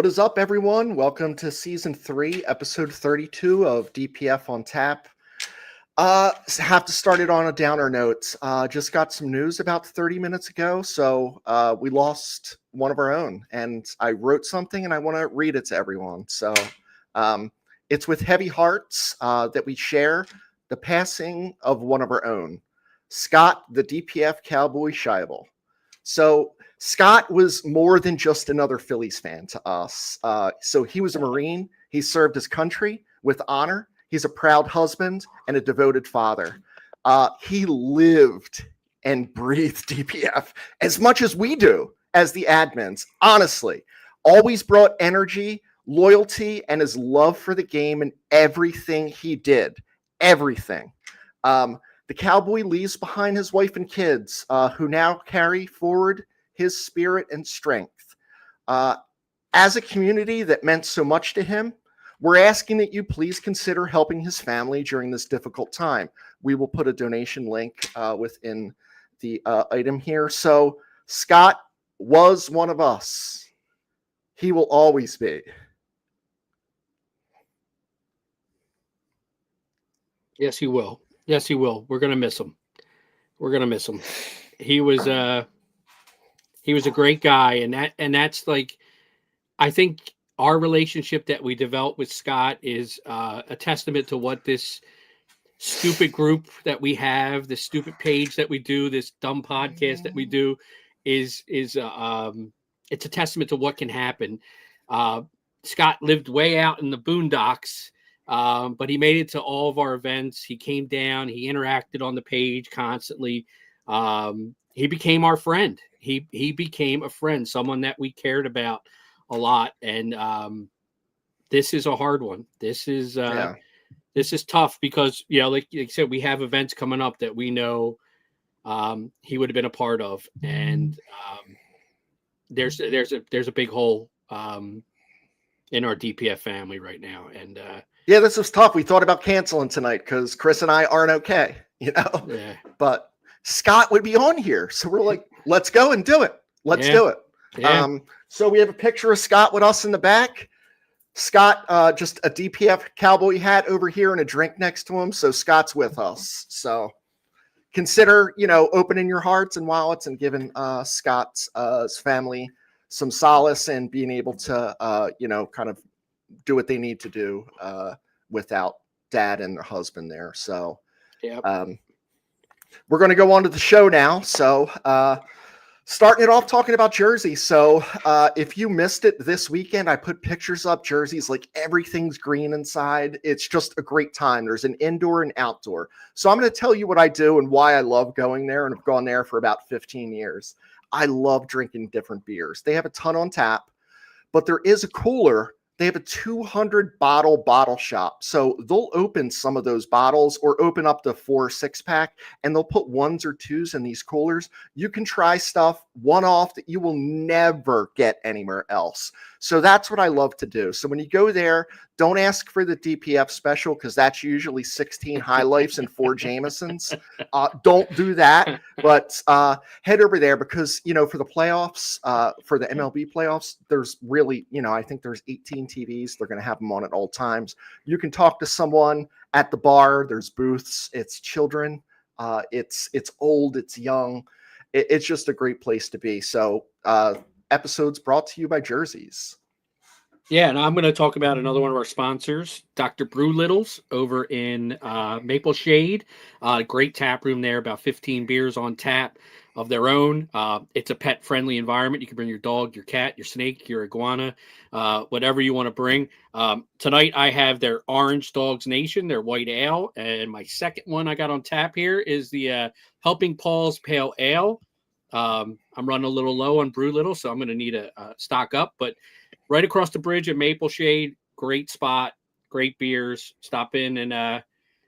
What is up, everyone? Welcome to season 3, episode 32 of DPF on Tap. Have to start it on a downer note. Just got some news about 30 minutes ago, so we lost one of our own, and I wrote something and I want to read it to everyone. So it's with heavy hearts that we share the passing of one of our own, Scott, the DPF Cowboy Scheibel. So Scott was more than just another Phillies fan to us. So he was a Marine. He served his country with honor. He's a proud husband and a devoted father. He lived and breathed DPF as much as we do as the admins. Honestly, always brought energy, loyalty, and his love for the game in everything he did. Everything. The Cowboy leaves behind his wife and kids, who now carry forward his spirit and strength. As a community that meant so much to him, we're asking that you please consider helping his family during this difficult time. We will put a donation link within the item here. So Scott was one of us. He will always be. Yes, he will. Yes, he will. We're gonna miss him. We're gonna miss him. He was a great guy, and that's like, I think our relationship that we developed with Scott is a testament to what this stupid group that we have, this stupid page that we do, this dumb podcast that we do, is it's a testament to what can happen. Scott lived way out in the boondocks. But he made it to all of our events. He came down. He interacted on the page constantly. He became our friend. He became a friend, someone that we cared about a lot. And this is a hard one. This is tough because, like you said, we have events coming up that we know he would have been a part of, and there's a big hole in our DPF family right now, and. Yeah, this was tough. We thought about canceling tonight because Chris and I aren't okay, Yeah. But Scott would be on here. So we're like, let's go and do it. Let's do it. Yeah. So we have a picture of Scott with us in the back. Scott, just a DPF cowboy hat over here and a drink next to him. So Scott's with us. So consider, opening your hearts and wallets and giving Scott's his family some solace and being able to, kind of do what they need to do without dad and their husband there. So we're going to go on to the show now. So starting it off talking about jerseys. So if you missed it this weekend, I put pictures up, jerseys, like everything's green inside. It's just a great time. There's an indoor and outdoor. So I'm going to tell you what I do and why I love going there, and I've gone there for about 15 years. I love drinking different beers. They have a ton on tap, but there is a cooler. They have a 200 bottle shop. So they'll open some of those bottles or open up the 4 6-pack, and they'll put 1s or 2s in these coolers. You can try stuff one-off that you will never get anywhere else. So that's what I love to do. So when you go there, don't ask for the DPF special because that's usually 16 High Lifes and 4 Jamesons. Don't do that. But head over there because, for the playoffs, for the MLB playoffs, there's really, I think there's 18 TVs. They're going to have them on at all times. You can talk to someone at the bar. There's booths. It's children. It's old. It's young. It's just a great place to be. So episodes brought to you by Jerseys. Yeah, and I'm going to talk about another one of our sponsors, Dr. Brew Littles over in Maple Shade. Great tap room there, about 15 beers on tap of their own. It's a pet-friendly environment. You can bring your dog, your cat, your snake, your iguana, whatever you want to bring. Tonight I have their Orange Dogs Nation, their white ale, and my second one I got on tap here is the Helping Paws Pale Ale. I'm running a little low on Brew Little, so I'm going to need a stock up, but right across the bridge at Maple Shade, great spot, great beers. Stop in and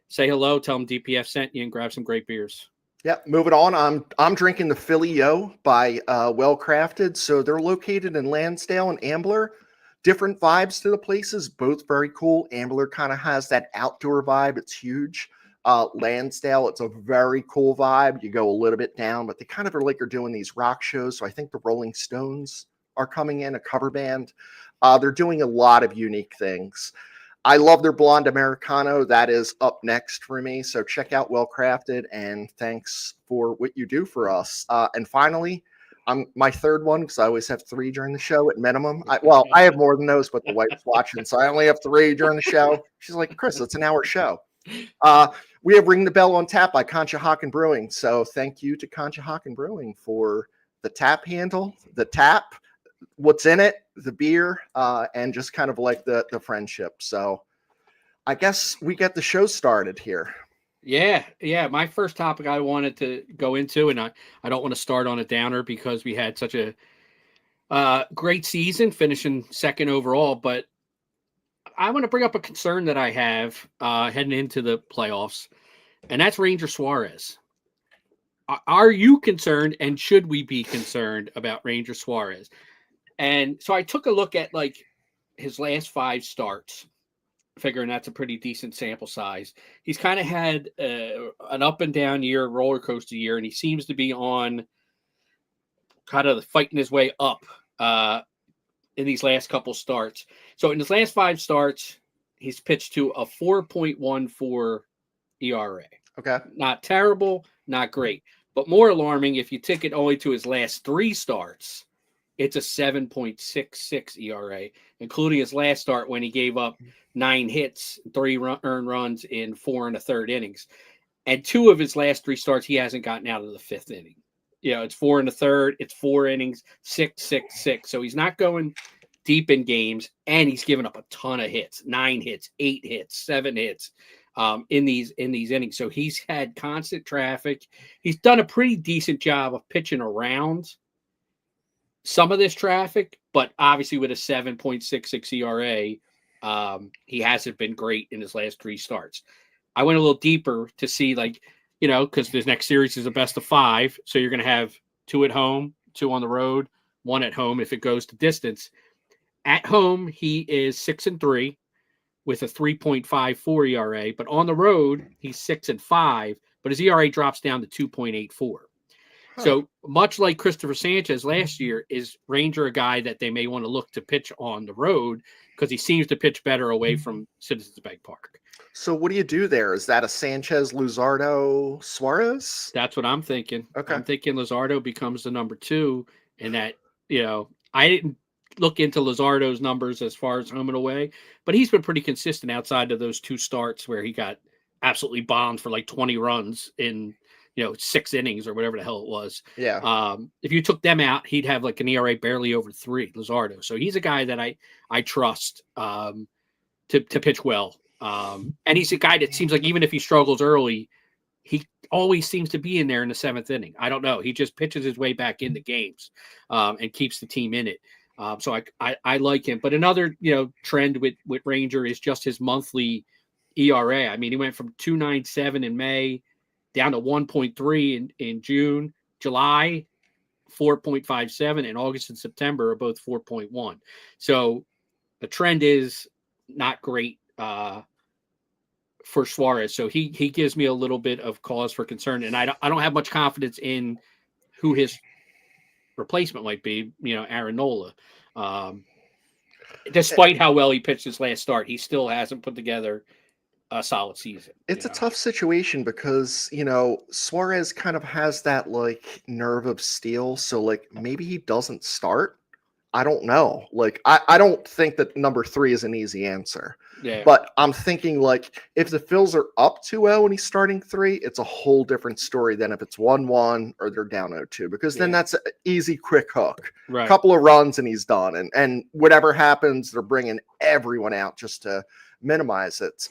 say hello. Tell them DPF sent you and grab some great beers. Yeah, moving on. I'm drinking the Philly Yo by Well Crafted. So they're located in Lansdale and Ambler. Different vibes to the places, both very cool. Ambler kind of has that outdoor vibe. It's huge. Lansdale, it's a very cool vibe. You go a little bit down, but they kind of are like they're doing these rock shows. So I think the Rolling Stones are coming in, a cover band. They're doing a lot of unique things. I love their Blonde Americano. That is up next for me. So check out Well Crafted, and thanks for what you do for us. And finally, my third one, because I always have 3 during the show at minimum. I have more than those, but the wife's watching, so I only have 3 during the show. She's like, Chris, it's an hour show. We have Ring the Bell on Tap by Conshohocken Brewing. So thank you to Conshohocken Brewing for the tap handle, the tap, what's in it, the beer, and just kind of like the friendship. So I guess we get the show started here. Yeah. My first topic I wanted to go into, and I don't want to start on a downer because we had such a great season, finishing second overall, but I want to bring up a concern that I have heading into the playoffs, and that's Ranger Suarez. Are you concerned, and should we be concerned about Ranger Suarez? And so I took a look at like his last 5 starts, figuring that's a pretty decent sample size. He's kind of had an up and down year, roller coaster year, and he seems to be on kind of fighting his way up in these last couple starts. So in his last 5 starts, he's pitched to a 4.14 ERA. Okay. Not terrible, not great. But more alarming, if you take it only to his last 3 starts, it's a 7.66 ERA, including his last start when he gave up 9 hits, 3 earned runs in 4 1/3 innings. And 2 of his last 3 starts, he hasn't gotten out of the 5th inning. It's 4 1/3, it's 4 innings, 6, 6, 6. So he's not going deep in games, and he's given up a ton of hits, 9 hits, 8 hits, 7 hits in these innings. So he's had constant traffic. He's done a pretty decent job of pitching around some of this traffic, but obviously with a 7.66 ERA, he hasn't been great in his last 3 starts. I went a little deeper to see, because this next series is a best of 5, so you're going to have 2 at home, 2 on the road, 1 at home if it goes to distance. At home, he is 6-3 with a 3.54 ERA, but on the road, he's 6-5, but his ERA drops down to 2.84. So much like Christopher Sanchez last year, is Ranger a guy that they may want to look to pitch on the road because he seems to pitch better away from Citizens Bank Park? So what do you do there? Is that a Sanchez, Luzardo, Suarez? That's what I'm thinking. Okay. I'm thinking Luzardo becomes the number 2, and that, I didn't look into Luzardo's numbers as far as home and away, but he's been pretty consistent outside of those 2 starts where he got absolutely bombed for like 20 runs in 6 innings or whatever the hell it was. Yeah. If you took them out, he'd have like an ERA barely over 3, Luzardo. So he's a guy that I trust to pitch well. And he's a guy that seems like even if he struggles early, he always seems to be in there in the 7th inning. I don't know. He just pitches his way back into games and keeps the team in it. So I like him. But another trend with Ranger is just his monthly ERA. I mean, he went from 2.97 in May down to 1.3 in June. July, 4.57, and August and September are both 4.1. So the trend is not great for Suarez. So he gives me a little bit of cause for concern, and I don't have much confidence in who his replacement might be. Aaron Nola. Despite how well he pitched his last start, he still hasn't put together a solid season. It's a tough situation because, Suarez kind of has that nerve of steel. So maybe he doesn't start. I don't know. I don't think that number 3 is an easy answer. Yeah. But I'm thinking if the Phils are up 2-0 and he's starting 3, it's a whole different story than if it's 1-1 or they're down 0-2, because then that's an easy, quick hook. Right. A couple of runs and he's done. And whatever happens, they're bringing everyone out just to minimize it.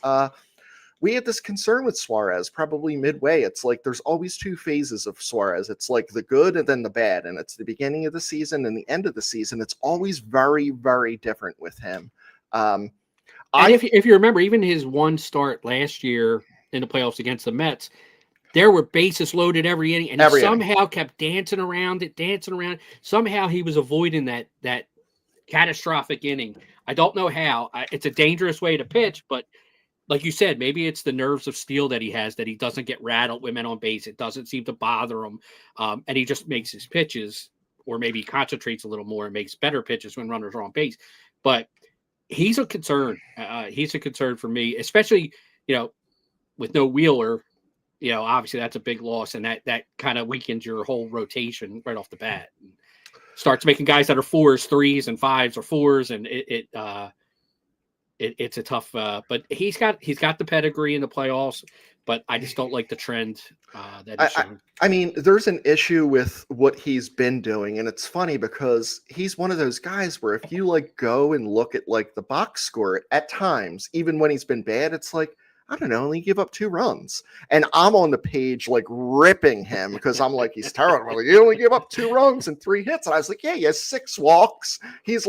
We had this concern with Suarez probably midway. It's there's always 2 phases of Suarez. It's the good and then the bad. And it's the beginning of the season and the end of the season. It's always very, very different with him. If you remember, even his 1 start last year in the playoffs against the Mets, there were bases loaded every inning, and he somehow kept dancing around it. Somehow he was avoiding that catastrophic inning. I don't know how. It's a dangerous way to pitch, but like you said, maybe it's the nerves of steel that he has, that he doesn't get rattled with men on base. It doesn't seem to bother him. And he just makes his pitches or maybe concentrates a little more and makes better pitches when runners are on base. But he's a concern. He's a concern for me, especially, with no Wheeler. Obviously that's a big loss, and that kind of weakens your whole rotation right off the bat. Starts making guys that are 4s, 3s, and 5s or 4s, and it's a tough. But he's got the pedigree in the playoffs, but I just don't like the trend that he's showing. I mean, there's an issue with what he's been doing, and it's funny because he's one of those guys where if you go and look at the box score at times, even when he's been bad, it's like, I don't know, only give up 2 runs. And I'm on the page ripping him because I'm like, he's terrible. You only give up 2 runs and 3 hits. And I was like, yeah, he has 6 walks. He's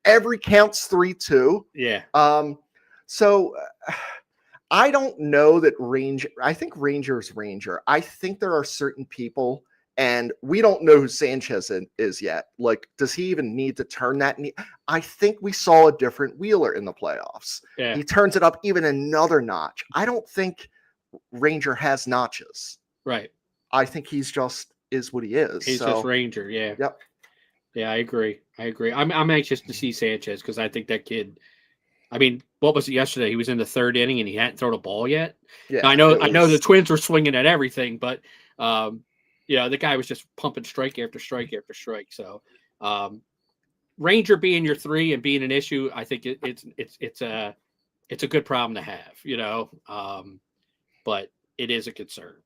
every count's 3-2. Yeah. So I don't know that I think Ranger's Ranger. I think there are certain people, and we don't know who Sanchez is yet. Does he even need to turn that? I think we saw a different Wheeler in the playoffs. Yeah. He turns it up even another notch. I don't think Ranger has notches. Right. I think he's just is what he is. He's just Ranger. Yeah. Yep. Yeah, I agree. I'm anxious to see Sanchez because I think that kid. I mean, what was it yesterday? He was in the 3rd inning and he hadn't thrown a ball yet. Yeah. Now, I know the Twins were swinging at everything, but the guy was just pumping strike after strike after strike. So, Ranger being your 3 and being an issue, I think it's a good problem to have, but it is a concern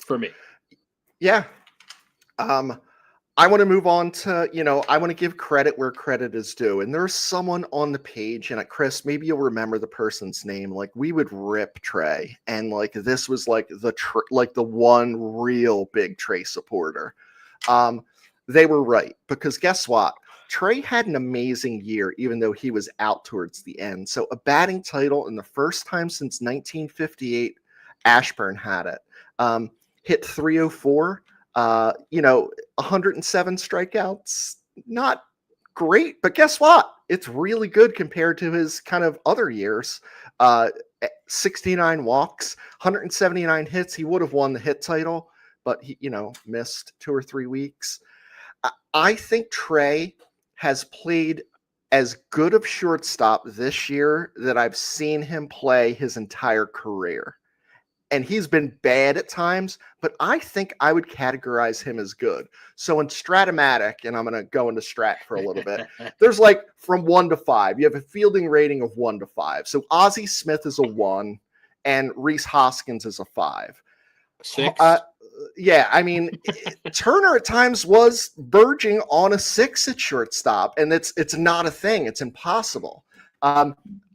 for me. Yeah. I want to move on to, I want to give credit where credit is due. And there's someone on the page, and Chris, maybe you'll remember the person's name. We would rip Trey, and this was the one real big Trey supporter. They were right, because guess what? Trey had an amazing year, even though he was out towards the end. So a batting title, in the first time since 1958, Ashburn had it. Hit 304. 107 strikeouts, not great, but guess what? It's really good compared to his kind of other years. 69 walks, 179 hits. He would have won the hit title, but he, missed 2 or 3 weeks. I think Trey has played as good of shortstop this year that I've seen him play his entire career. And he's been bad at times, but I think I would categorize him as good. So in Stratomatic, and I'm going to go into Strat for a little bit, there's from 1 to 5. You have a fielding rating of 1 to 5. So Ozzie Smith is a 1, and Rhys Hoskins is a 5. 6? Yeah, I mean, Turner at times was verging on a 6 at shortstop, and it's not a thing. It's impossible.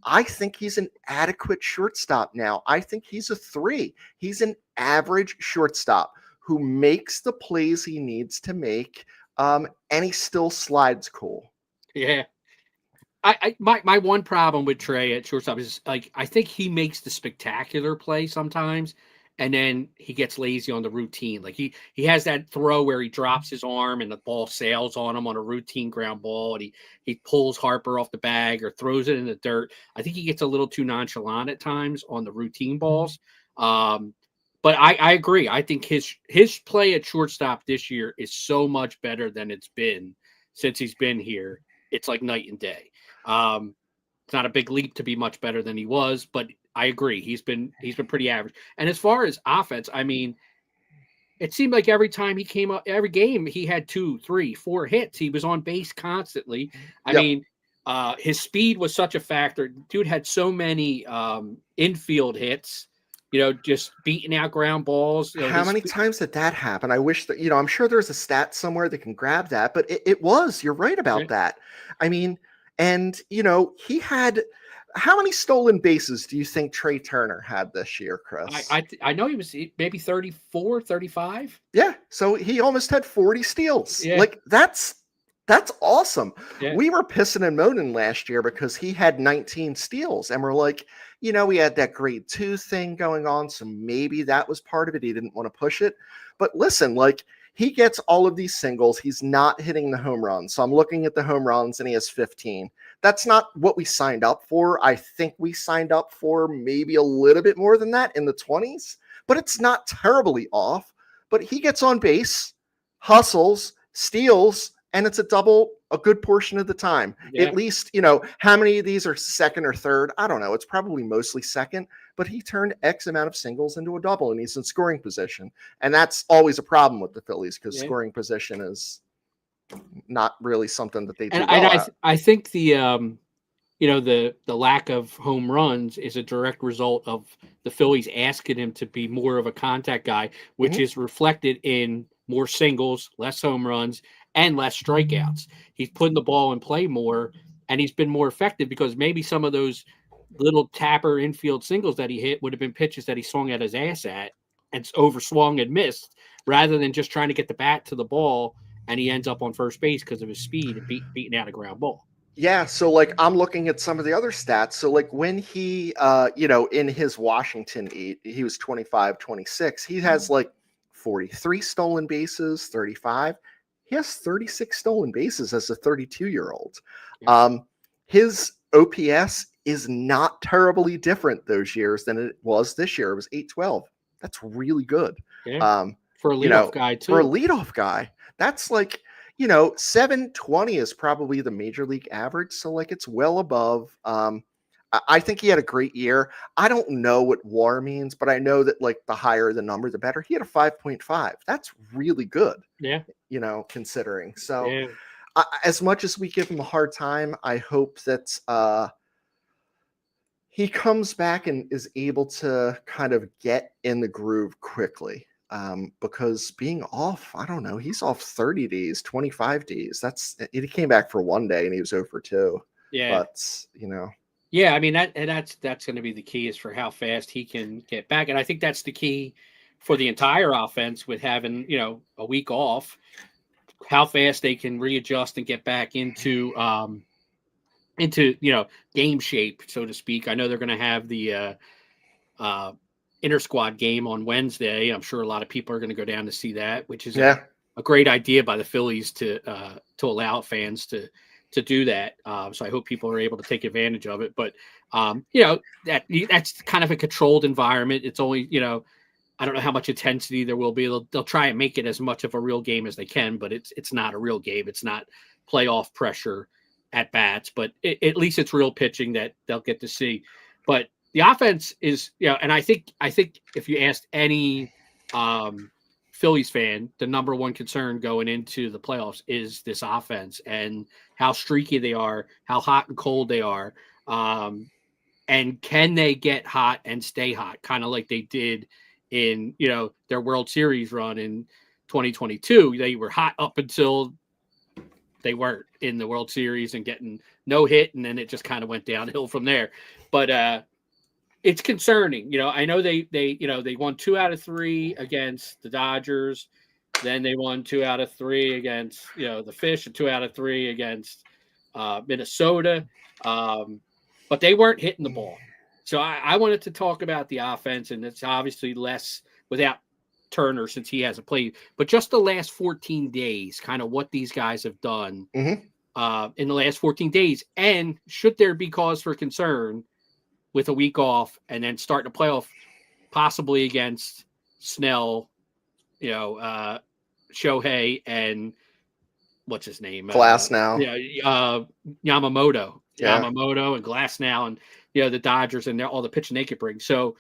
I think he's an adequate shortstop now. I think he's a 3. He's an average shortstop who makes the plays he needs to make, and he still slides cool. Yeah. My one problem with Trey at shortstop is I think he makes the spectacular play sometimes, and then he gets lazy on the routine. He has that throw where he drops his arm and the ball sails on him on a routine ground ball, and he pulls Harper off the bag or throws it in the dirt. I think he gets a little too nonchalant at times on the routine balls. But I agree. I think his play at shortstop this year is so much better than it's been since he's been here. It's like night and day. It's not a big leap to be much better than he was, but I agree. He's been pretty average. And as far as offense, I mean, it seemed like every time he came up, every game, he had 2, 3, 4 hits. He was on base constantly. I mean, his speed was such a factor. Dude had so many infield hits, just beating out ground balls. How many times did that happen? I wish that, I'm sure there's a stat somewhere that can grab that, but you're right about that. I mean, and, he had, how many stolen bases do you think Trey Turner had this year, Chris? I know he was maybe 34, 35. Yeah. So he almost had 40 steals. Yeah. That's awesome. Yeah. We were pissing and moaning last year because he had 19 steals, and we're like, we had that grade 2 thing going on. So maybe that was part of it. He didn't want to push it, but listen, he gets all of these singles. He's not hitting the home runs. So I'm looking at the home runs and he has 15. That's not what we signed up for. I think we signed up for maybe a little bit more than that in the 20s, but it's not terribly off. But he gets on base, hustles, steals, and it's a good portion of the time. Yeah. At least, how many of these are second or third? I don't know. It's probably mostly second, but he turned X amount of singles into a double, and he's in scoring position. And that's always a problem with the Phillies because scoring position is not really something that they do well at. I think the lack of home runs is a direct result of the Phillies asking him to be more of a contact guy, which is reflected in more singles, less home runs, and less strikeouts. He's putting the ball in play more, and he's been more effective because maybe some of those little tapper infield singles that he hit would have been pitches that he swung at his ass at and overswung and missed, rather than just trying to get the bat to the ball, and he ends up on first base because of his speed and beating out a ground ball. Yeah, so like I'm looking at some of the other stats. So like when he in his Washington he was 25-26. He has like 43 stolen bases, 35. He has 36 stolen bases as a 32-year-old. Yeah. His OPS is not terribly different those years than it was this year. It was 812. That's really good. Yeah. For a leadoff guy too. For a leadoff guy, that's like 720 is probably the major league average. So like it's well above. I think he had a great year. I don't know what WAR means, but I know that like the higher the number, the better. He had a 5.5. That's really good. Yeah. Considering. So as much as we give him a hard time, I hope that he comes back and is able to kind of get in the groove quickly. Because being off, I don't know, he's off 30 days, 25 days. He came back for one day and he was 0 for 2. Yeah. But, Yeah, I mean that's going to be the key, is for how fast he can get back. And I think that's the key for the entire offense, with having, a week off, how fast they can readjust and get back into game shape, so to speak. I know they're going to have the inter-squad game on Wednesday. I'm sure a lot of people are going to go down to see that, which is a great idea by the Phillies to allow fans to do that. So I hope people are able to take advantage of it. But that's kind of a controlled environment. It's only, I don't know how much intensity there will be. They'll try and make it as much of a real game as they can, but it's not a real game. It's not playoff pressure at bats, but at least it's real pitching that they'll get to see. But the offense is, and I think if you asked any Phillies fan, the number one concern going into the playoffs is this offense and how streaky they are, how hot and cold they are, and can they get hot and stay hot, kind of like they did in their World Series run in 2022. They were hot up until they weren't in the World Series and getting no hit, and then it just kind of went downhill from there. But it's concerning. I know they won 2 out of 3 against the Dodgers. Then they won 2 out of 3 against, the Fish, and 2 out of 3 against Minnesota. But they weren't hitting the ball. So I wanted to talk about the offense, and it's obviously less without Turner since he hasn't played. But just the last 14 days, kind of what these guys have done in the last 14 days. And should there be cause for concern with a week off and then starting a playoff possibly against Snell, Shohei, and what's his name? Glasnow. Yamamoto. Yamamoto and Glasnow, and the Dodgers and all the pitching they could bring. So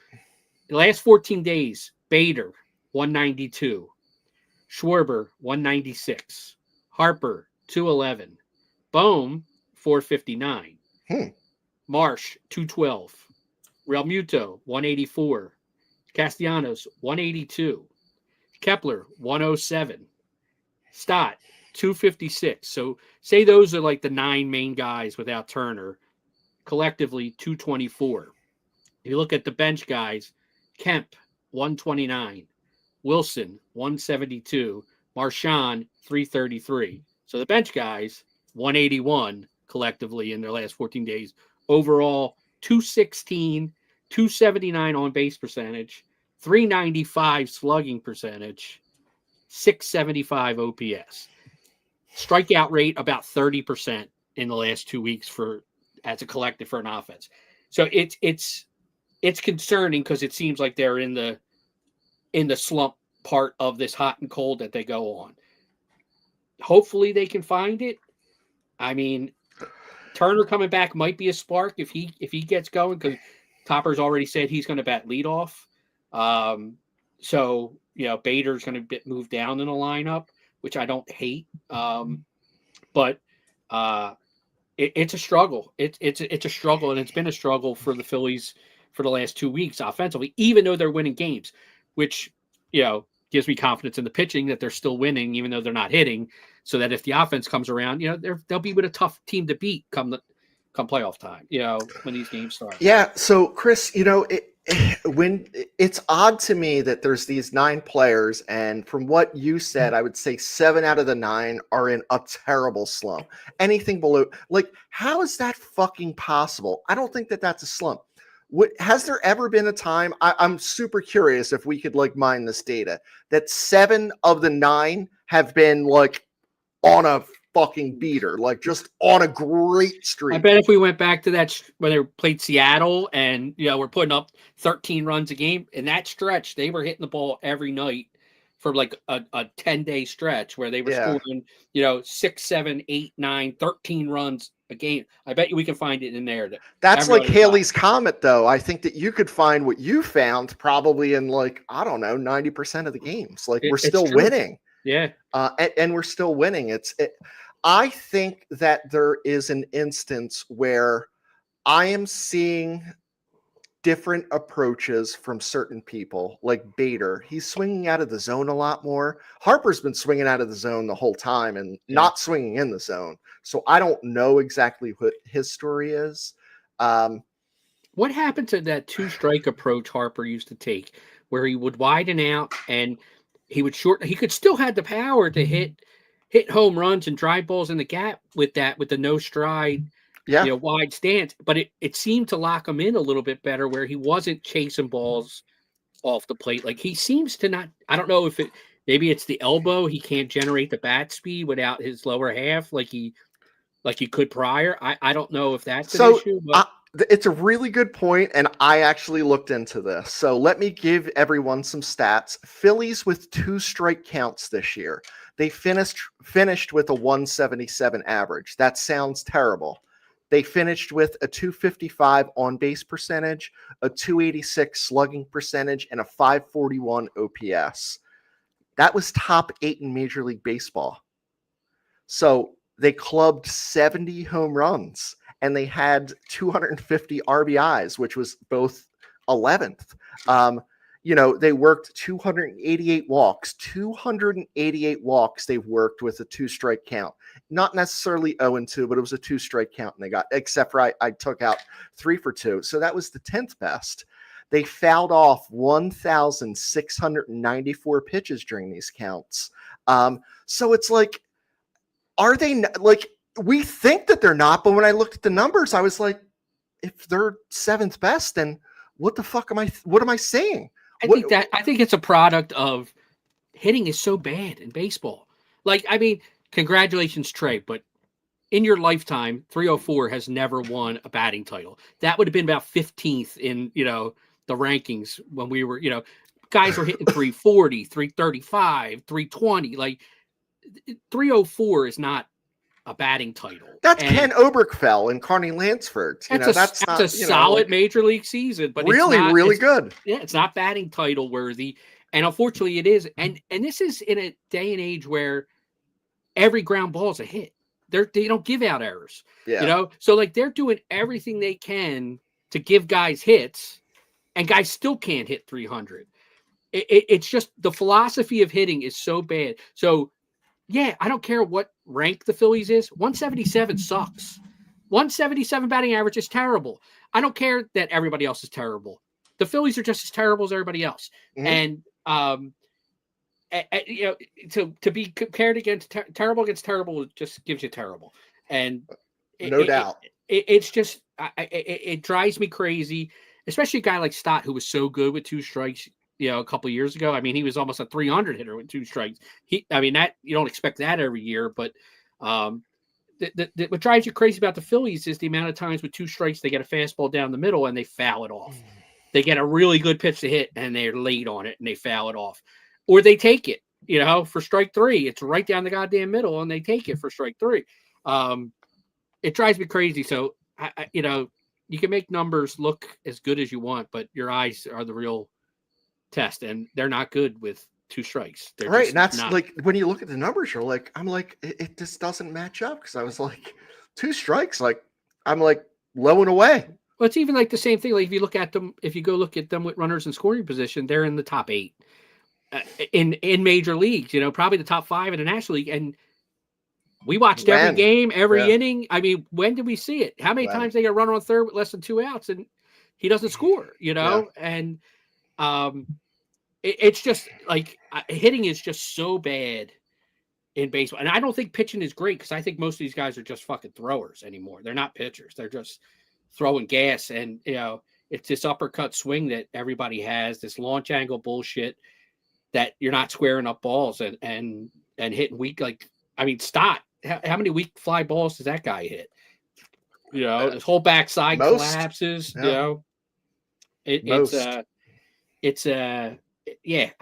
the last 14 days, Bader 192, Schwarber 196, Harper 211, Bohm 459. Marsh 212, Real Muto 184, Castellanos 182, Kepler 107, Stott 256. So say those are like the 9 main guys without Turner, collectively 224. You look at the bench guys, Kemp 129, Wilson 172, Marchand 333. So the bench guys 181 collectively in their last 14 days. Overall, 216, 279 on base percentage, 395 slugging percentage, 675 OPS. Strikeout rate about 30% in the last 2 weeks as a collective for an offense. So it's concerning because it seems like they're in the slump part of this hot and cold that they go on. hopefully they can find it. I mean, Turner coming back might be a spark if he gets going, because Topper's already said he's going to bat leadoff. So Bader's going to get moved down in the lineup, which I don't hate. But it's a struggle. It's a struggle, and it's been a struggle for the Phillies for the last 2 weeks offensively, even though they're winning games, which gives me confidence in the pitching that they're still winning, even though they're not hitting. So that if the offense comes around, they'll be with a tough team to beat come playoff time. When these games start. Yeah. So Chris, when it's odd to me that there's these 9 players, and from what you said, I would say 7 out of the 9 are in a terrible slump. Anything below, how is that fucking possible? I don't think that that's a slump. Has there ever been a time? I'm super curious if we could mine this data that 7 of the 9 have been on a fucking beater, just on a great streak. I bet if we went back to that when they played Seattle and we're putting up 13 runs a game, in that stretch they were hitting the ball every night for a 10-day stretch where they were scoring 6, 7, 8, 9, 13 runs a game. I bet you we can find it in there. That's like Haley's Comet, though. I think that you could find what you found probably in 90% of the games. We're still winning. Yeah. And we're still winning. I think that there is an instance where I am seeing different approaches from certain people, like Bader. He's swinging out of the zone a lot more. Harper's been swinging out of the zone the whole time and not swinging in the zone. So I don't know exactly what his story is. What happened to that 2-strike approach Harper used to take, where he would widen out and he would short? He could still have the power to hit home runs and drive balls in the gap with the no stride, wide stance. But it seemed to lock him in a little bit better, where he wasn't chasing balls off the plate. He seems to not. I don't know if maybe it's the elbow. He can't generate the bat speed without his lower half like he could prior. I don't know if that's an issue. But it's a really good point, and I actually looked into this. So let me give everyone some stats. Phillies with 2 strike counts this year. They finished with a 177 average. That sounds terrible. They finished with a 255 on-base percentage, a 286 slugging percentage, and a 541 OPS. That was top 8 in Major League Baseball. So they clubbed 70 home runs, and they had 250 RBIs, which was both 11th. They worked 288 walks. 288 walks they've worked with a 2-strike count. Not necessarily 0-2, but it was a 2-strike count, and they got, except for I took out 3 for 2. So that was the 10th best. They fouled off 1,694 pitches during these counts. So it's are they we think that they're not, but when I looked at the numbers, I was like, if they're 7th best, then what am I saying? I think it's a product of hitting is so bad in baseball. Congratulations, Trey, but in your lifetime, 304 has never won a batting title. That would have been about 15th in, the rankings when we were, guys were hitting 340, 335, 320. 304 is not a batting title. That's Ken Oberkfell and Carney Lansford. That's a solid major league season, but really good. Yeah, it's not batting title worthy, and unfortunately, it is. And this is in a day and age where every ground ball is a hit. They don't give out errors. Yeah. So they're doing everything they can to give guys hits, and guys still can't hit 300. It's just the philosophy of hitting is so bad. So. Yeah, I don't care what rank the Phillies is. 177 sucks. 177 batting average is terrible. I don't care that everybody else is terrible. The Phillies are just as terrible as everybody else. Mm-hmm. And to be compared against terrible against terrible just gives you terrible. And no doubt, it's just it drives me crazy, especially a guy like Stott who was so good with 2 strikes. A couple of years ago, he was almost a 300 hitter with 2 strikes. That you don't expect that every year, but what drives you crazy about the Phillies is the amount of times with 2 strikes they get a fastball down the middle and they foul it off. They get a really good pitch to hit and they're late on it and they foul it off, or they take it for strike three. It's right down the goddamn middle, and they take it for strike three. It drives me crazy. So, you can make numbers look as good as you want, but your eyes are the real test, and they're not good with two strikes. They're right. just And that's not. like when you look at the numbers, you're like, I'm like, it just doesn't match up because I was like, two strikes. Like, I'm like low and away. Well, it's even like the same thing. Like if you go look at them with runners in scoring position, they're in the top 8 in major leagues. Probably the top 5 in the National League. And we watched every game, every inning. I mean, when did we see it? How many times they got run on third with less than 2 outs and he doesn't score? And it's just like hitting is just so bad in baseball. And I don't think pitching is great because I think most of these guys are just fucking throwers anymore. They're not pitchers. They're just throwing gas. And, it's this uppercut swing that everybody has, this launch angle bullshit that you're not squaring up balls and hitting weak. Like, I mean, Stott, how many weak fly balls does that guy hit? His whole backside collapses, I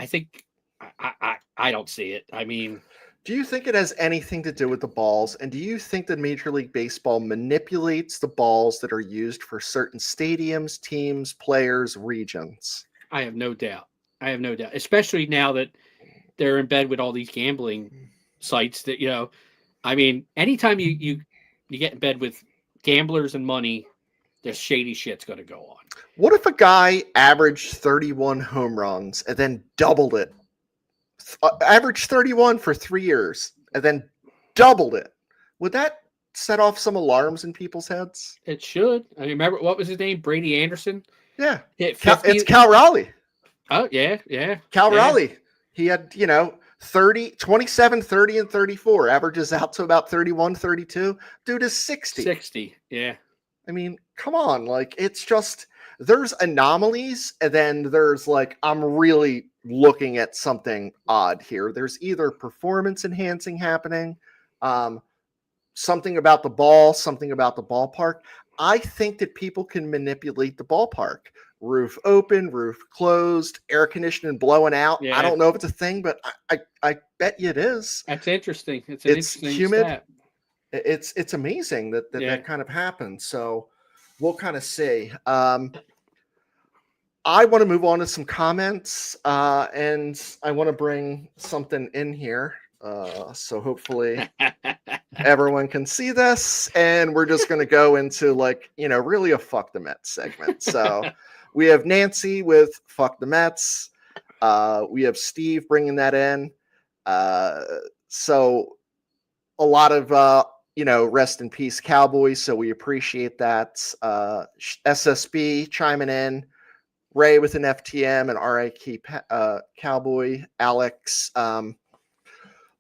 think I don't see it. I mean, do you think it has anything to do with the balls? And do you think that Major League Baseball manipulates the balls that are used for certain stadiums, teams, players, regions? I have no doubt. Especially now that they're in bed with all these gambling sites that, I mean, anytime you get in bed with gamblers and money, there's shady shit's going to go on. What if a guy averaged 31 home runs and then doubled it? Averaged 31 for 3 years and then doubled it. Would that set off some alarms in people's heads? It should. I mean, remember, what was his name? Brady Anderson? Yeah. It's Cal Raleigh. Oh, yeah. Cal Raleigh. He had, 27, 30, and 34. Averages out to about 31, 32. Dude is 60. 60, yeah. I mean, come on. Like, it's just, there's anomalies, and then there's like, I'm really looking at something odd here. There's either performance enhancing happening, something about the ball, something about the ballpark. I think that people can manipulate the ballpark. Roof open, roof closed, air conditioning blowing out. Yeah. I don't know if it's a thing, but I bet you it is. That's interesting. It's interesting humid. Stat. It's amazing that kind of happens. So we'll kind of see. I want to move on to some comments, and I want to bring something in here. So hopefully everyone can see this, and we're just going to go into really a fuck the Mets segment. So we have Nancy with fuck the Mets. We have Steve bringing that in. So a lot of, rest in peace Cowboys. So we appreciate that. SSB chiming in. Ray with an FTM and RIK Cowboy. Alex.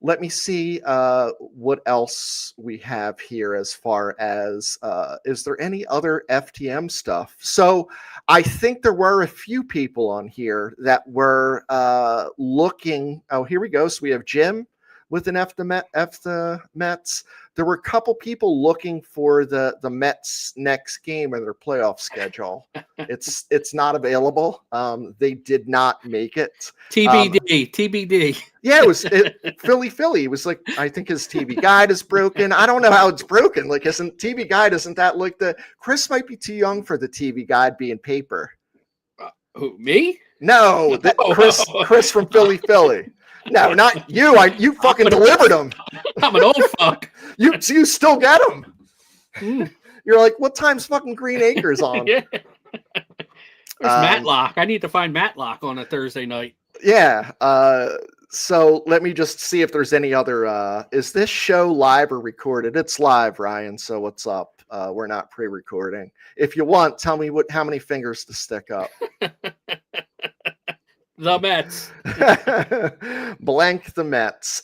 Let me see what else we have here as far as, is there any other FTM stuff? So I think there were a few people on here that were looking. Oh, here we go. So we have Jim with an F the Mets. There were a couple people looking for the Mets next game in their playoff schedule. It's not available. They did not make it. TBD. Yeah, it was Philly. It was like, I think his TV guide is broken. I don't know how it's broken. Like, TV guide isn't that like Chris might be too young for the TV guide being paper. Who, me? No, Chris from Philly. No, not you. You fucking delivered them. I'm an old fuck. You still get them. You're like, what time's fucking Green Acres on? Yeah. There's Matlock. I need to find Matlock on a Thursday night. Yeah. So let me just see if there's any other. Is this show live or recorded? It's live, Ryan. So what's up? We're not pre-recording. If you want, tell me how many fingers to stick up. The Mets. Blank the Mets.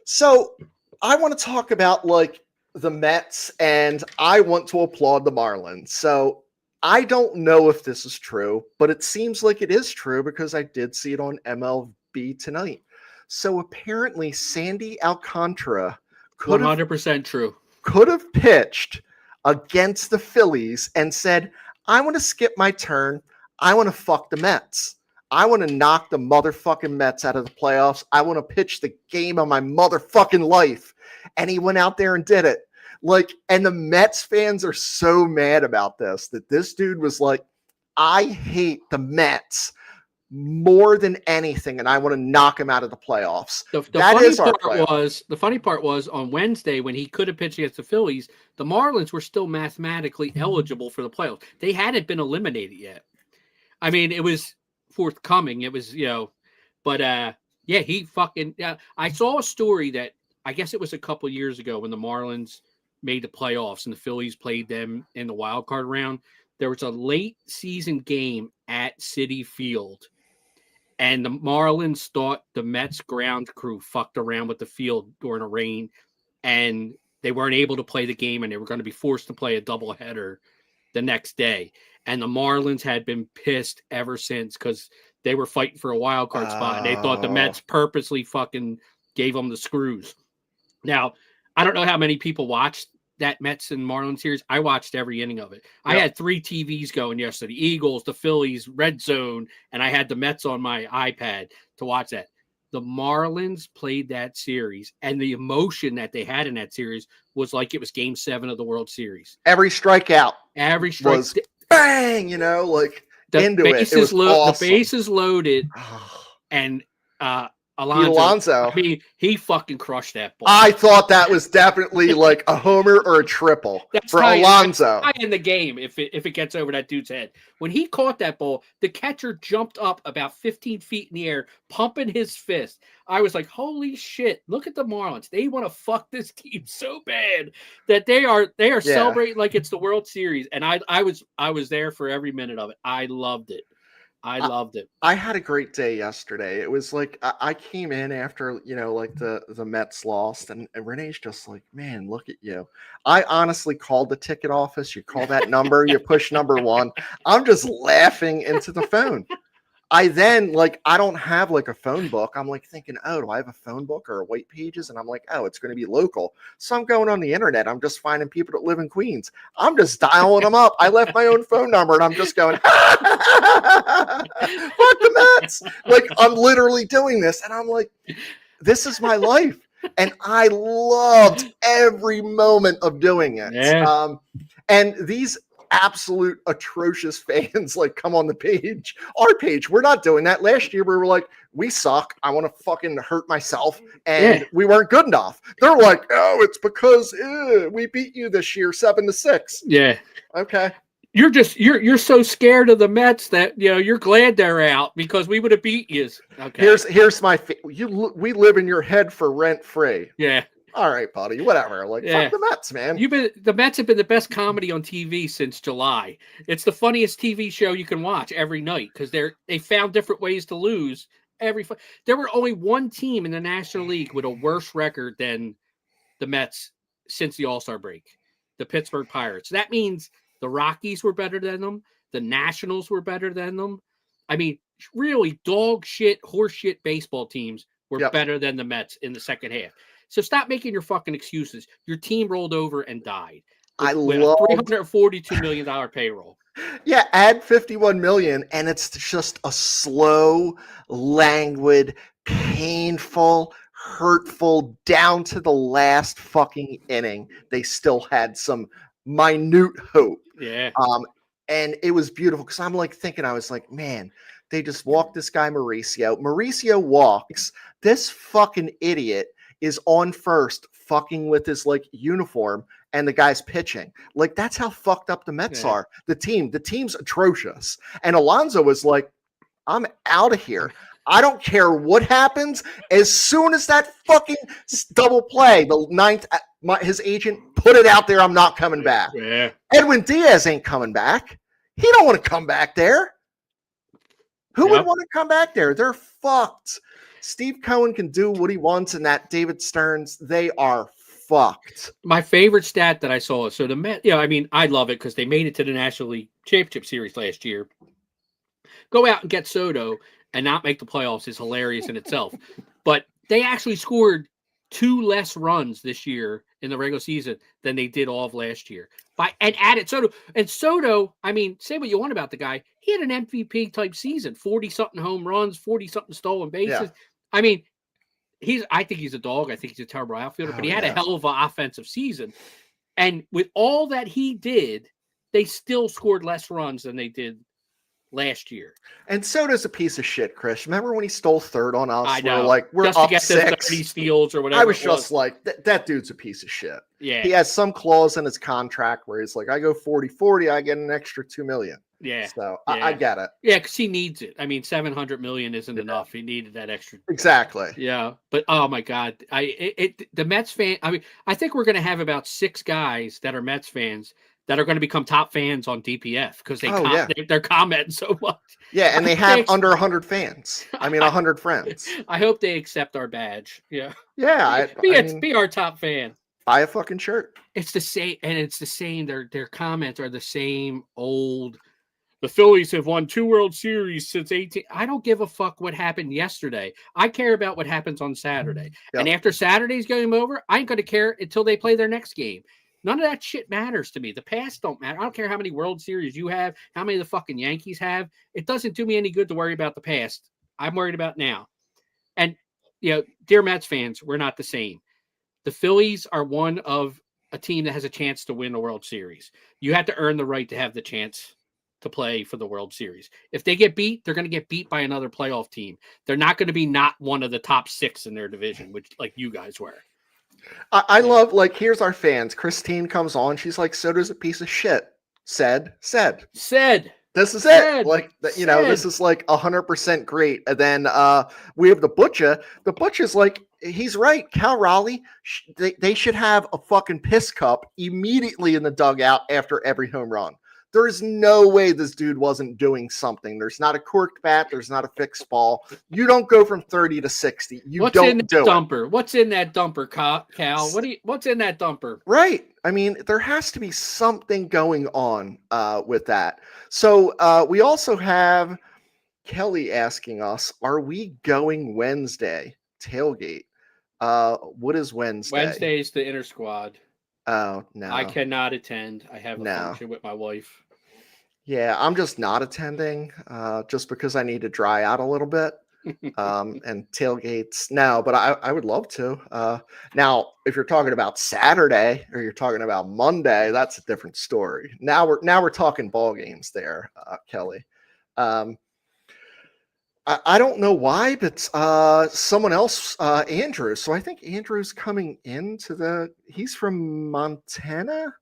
So I want to talk about the Mets, and I want to applaud the Marlins. So I don't know if this is true, but it seems like it is true because I did see it on MLB tonight. So apparently Sandy Alcantara 100% true. Could have pitched against the Phillies and said, I want to skip my turn. I want to fuck the Mets. I want to knock the motherfucking Mets out of the playoffs. I want to pitch the game of my motherfucking life. And he went out there and did it. Like, and the Mets fans are so mad about this, that this dude was like, I hate the Mets more than anything, and I want to knock him out of the playoffs. The funny part was on Wednesday when he could have pitched against the Phillies, the Marlins were still mathematically eligible for the playoffs. They hadn't been eliminated yet. I mean, it was forthcoming. It was, but he fucking. I saw a story that I guess it was a couple years ago when the Marlins made the playoffs and the Phillies played them in the wild card round. There was a late season game at Citi Field, and the Marlins thought the Mets ground crew fucked around with the field during a rain, and they weren't able to play the game, and they were going to be forced to play a doubleheader the next day. And the Marlins had been pissed ever since because they were fighting for a wild card spot, and they thought the Mets purposely fucking gave them the screws. Now, I don't know how many people watched that Mets and Marlins series. I watched every inning of it. Yep. I had 3 TVs going yesterday: the Eagles, the Phillies, Red Zone, and I had the Mets on my iPad to watch that. The Marlins played that series, and the emotion that they had in that series was like it was Game 7 of the World Series. Every strikeout was bang, like into it. It was awesome. The bases loaded, and Alonso. I mean, he fucking crushed that ball. I thought that was definitely like a homer or a triple for Alonso. That's in the game if it gets over that dude's head. When he caught that ball, the catcher jumped up about 15 feet in the air, pumping his fist. I was like, holy shit, look at the Marlins. They want to fuck this team so bad that they are celebrating like it's the World Series. And I was there for every minute of it. I loved it. I loved it. I had a great day yesterday. It was like I came in after like the Mets lost, and Renee's just like, man, look at you. I honestly called the ticket office. You call that number, you push number 1. I'm just laughing into the phone. I then I don't have a phone book. I'm thinking, oh, do I have a phone book or a white pages? And I'm like, oh, it's going to be local. So I'm going on the internet. I'm just finding people that live in Queens. I'm just dialing them up. I left my own phone number and I'm just going, fuck the Mets. I'm literally doing this. And I'm like, this is my life. And I loved every moment of doing it. Yeah. And these absolute atrocious fans come on the page, our page. We're not doing that. Last year we were like, we suck, I want to fucking hurt myself, and we weren't good enough. They're like, oh, it's because we beat you this year 7-6. Yeah. Okay. You're so scared of the Mets that you're glad they're out because we would have beat you. Okay. Here's my we live in your head for rent free. Yeah. All right, buddy, whatever. Fuck the Mets, man. The Mets have been the best comedy on TV since July. It's the funniest TV show you can watch every night because they found different ways to lose. There were only one team in the National League with a worse record than the Mets since the All-Star break, the Pittsburgh Pirates. That means the Rockies were better than them. The Nationals were better than them. I mean, really dog shit, horse shit baseball teams were better than the Mets in the second half. So stop making your fucking excuses. Your team rolled over and died. With a $342 million payroll. Yeah, add $51 million, and it's just a slow, languid, painful, hurtful, down to the last fucking inning. They still had some minute hope. Yeah. And it was beautiful because I'm thinking, I was like, man, they just walked this guy Mauricio. Mauricio walks. This fucking idiot is on first fucking with his uniform, and the guy's pitching. That's how fucked up the Mets are. The team's atrocious. And Alonso was like, I'm out of here. I don't care what happens. As soon as that fucking double play, the ninth, his agent put it out there, I'm not coming back. Yeah. Edwin Diaz ain't coming back. He don't want to come back there. Who would want to come back there? They're fucked. Steve Cohen can do what he wants, and that David Stearns, they are fucked. My favorite stat that I saw, so the Mets, I love it because they made it to the National League Championship Series last year. Go out and get Soto and not make the playoffs is hilarious in itself. But they actually scored 2 less runs this year in the regular season than they did all of last year. And added Soto, I mean, say what you want about the guy. He had an MVP type season, 40 something home runs, 40 something stolen bases. Yeah. I mean, I think he's a dog. I think he's a terrible outfielder, but he had a yeah. hell of an offensive season. And with all that he did, they still scored less runs than they did last year. And Soto's a piece of shit, Chris. Remember when he stole third on us? I know. We're just up to get 6. 30 steals or whatever. I was just like, that dude's a piece of shit. Yeah. He has some clause in his contract where he's like, I go 40-40, I get an extra $2 million. Yeah. So yeah. I get it. Yeah, because he needs it. I mean, $700 million isn't enough. He needed that extra. Exactly. Yeah, but oh my God, the Mets fan. I mean, I think we're going to have about 6 guys that are Mets fans that are going to become top fans on DPF because they're commenting so much. Yeah, and they have under 100 fans. I mean, 100 friends. I hope they accept our badge. Yeah. Yeah. Be our top fan. Buy a fucking shirt. It's the same, and it's the same. Their comments are the same old. The Phillies have won 2 World Series since 18. I don't give a fuck what happened yesterday. I care about what happens on Saturday. Yep. And after Saturday's game over, I ain't going to care until they play their next game. None of that shit matters to me. The past don't matter. I don't care how many World Series you have, how many the fucking Yankees have. It doesn't do me any good to worry about the past. I'm worried about now. And, dear Mets fans, we're not the same. The Phillies are one of a team that has a chance to win the World Series. You have to earn the right to have the chance to play for the World Series. If they get beat, they're going to get beat by another playoff team. They're not going to be not one of the top 6 in their division, which like you guys were. I love, here's our fans. Christine comes on. She's like, Soto's a piece of shit. Said. This is it. This is like 100% great. And then we have the Butcher. The Butcher's like, he's right. Cal Raleigh, they should have a fucking piss cup immediately in the dugout after every home run. There is no way this dude wasn't doing something. There's not a corked bat. There's not a fixed ball. You don't go from 30 to 60. What's in that dumper? What's in that dumper, Cal? What's in that dumper? Right. I mean, there has to be something going on with that. So we also have Kelly asking us, are we going Wednesday tailgate? What is Wednesday? Wednesday is the inner squad. Oh, no. I cannot attend. I have a function with my wife. Yeah, I'm just not attending just because I need to dry out a little bit. And tailgates. No, but I would love to. Now, if you're talking about Saturday or you're talking about Monday, that's a different story. Now we're talking ball games there, Kelly. I don't know why, but someone else, Andrew. So I think Andrew's coming into he's from Montana.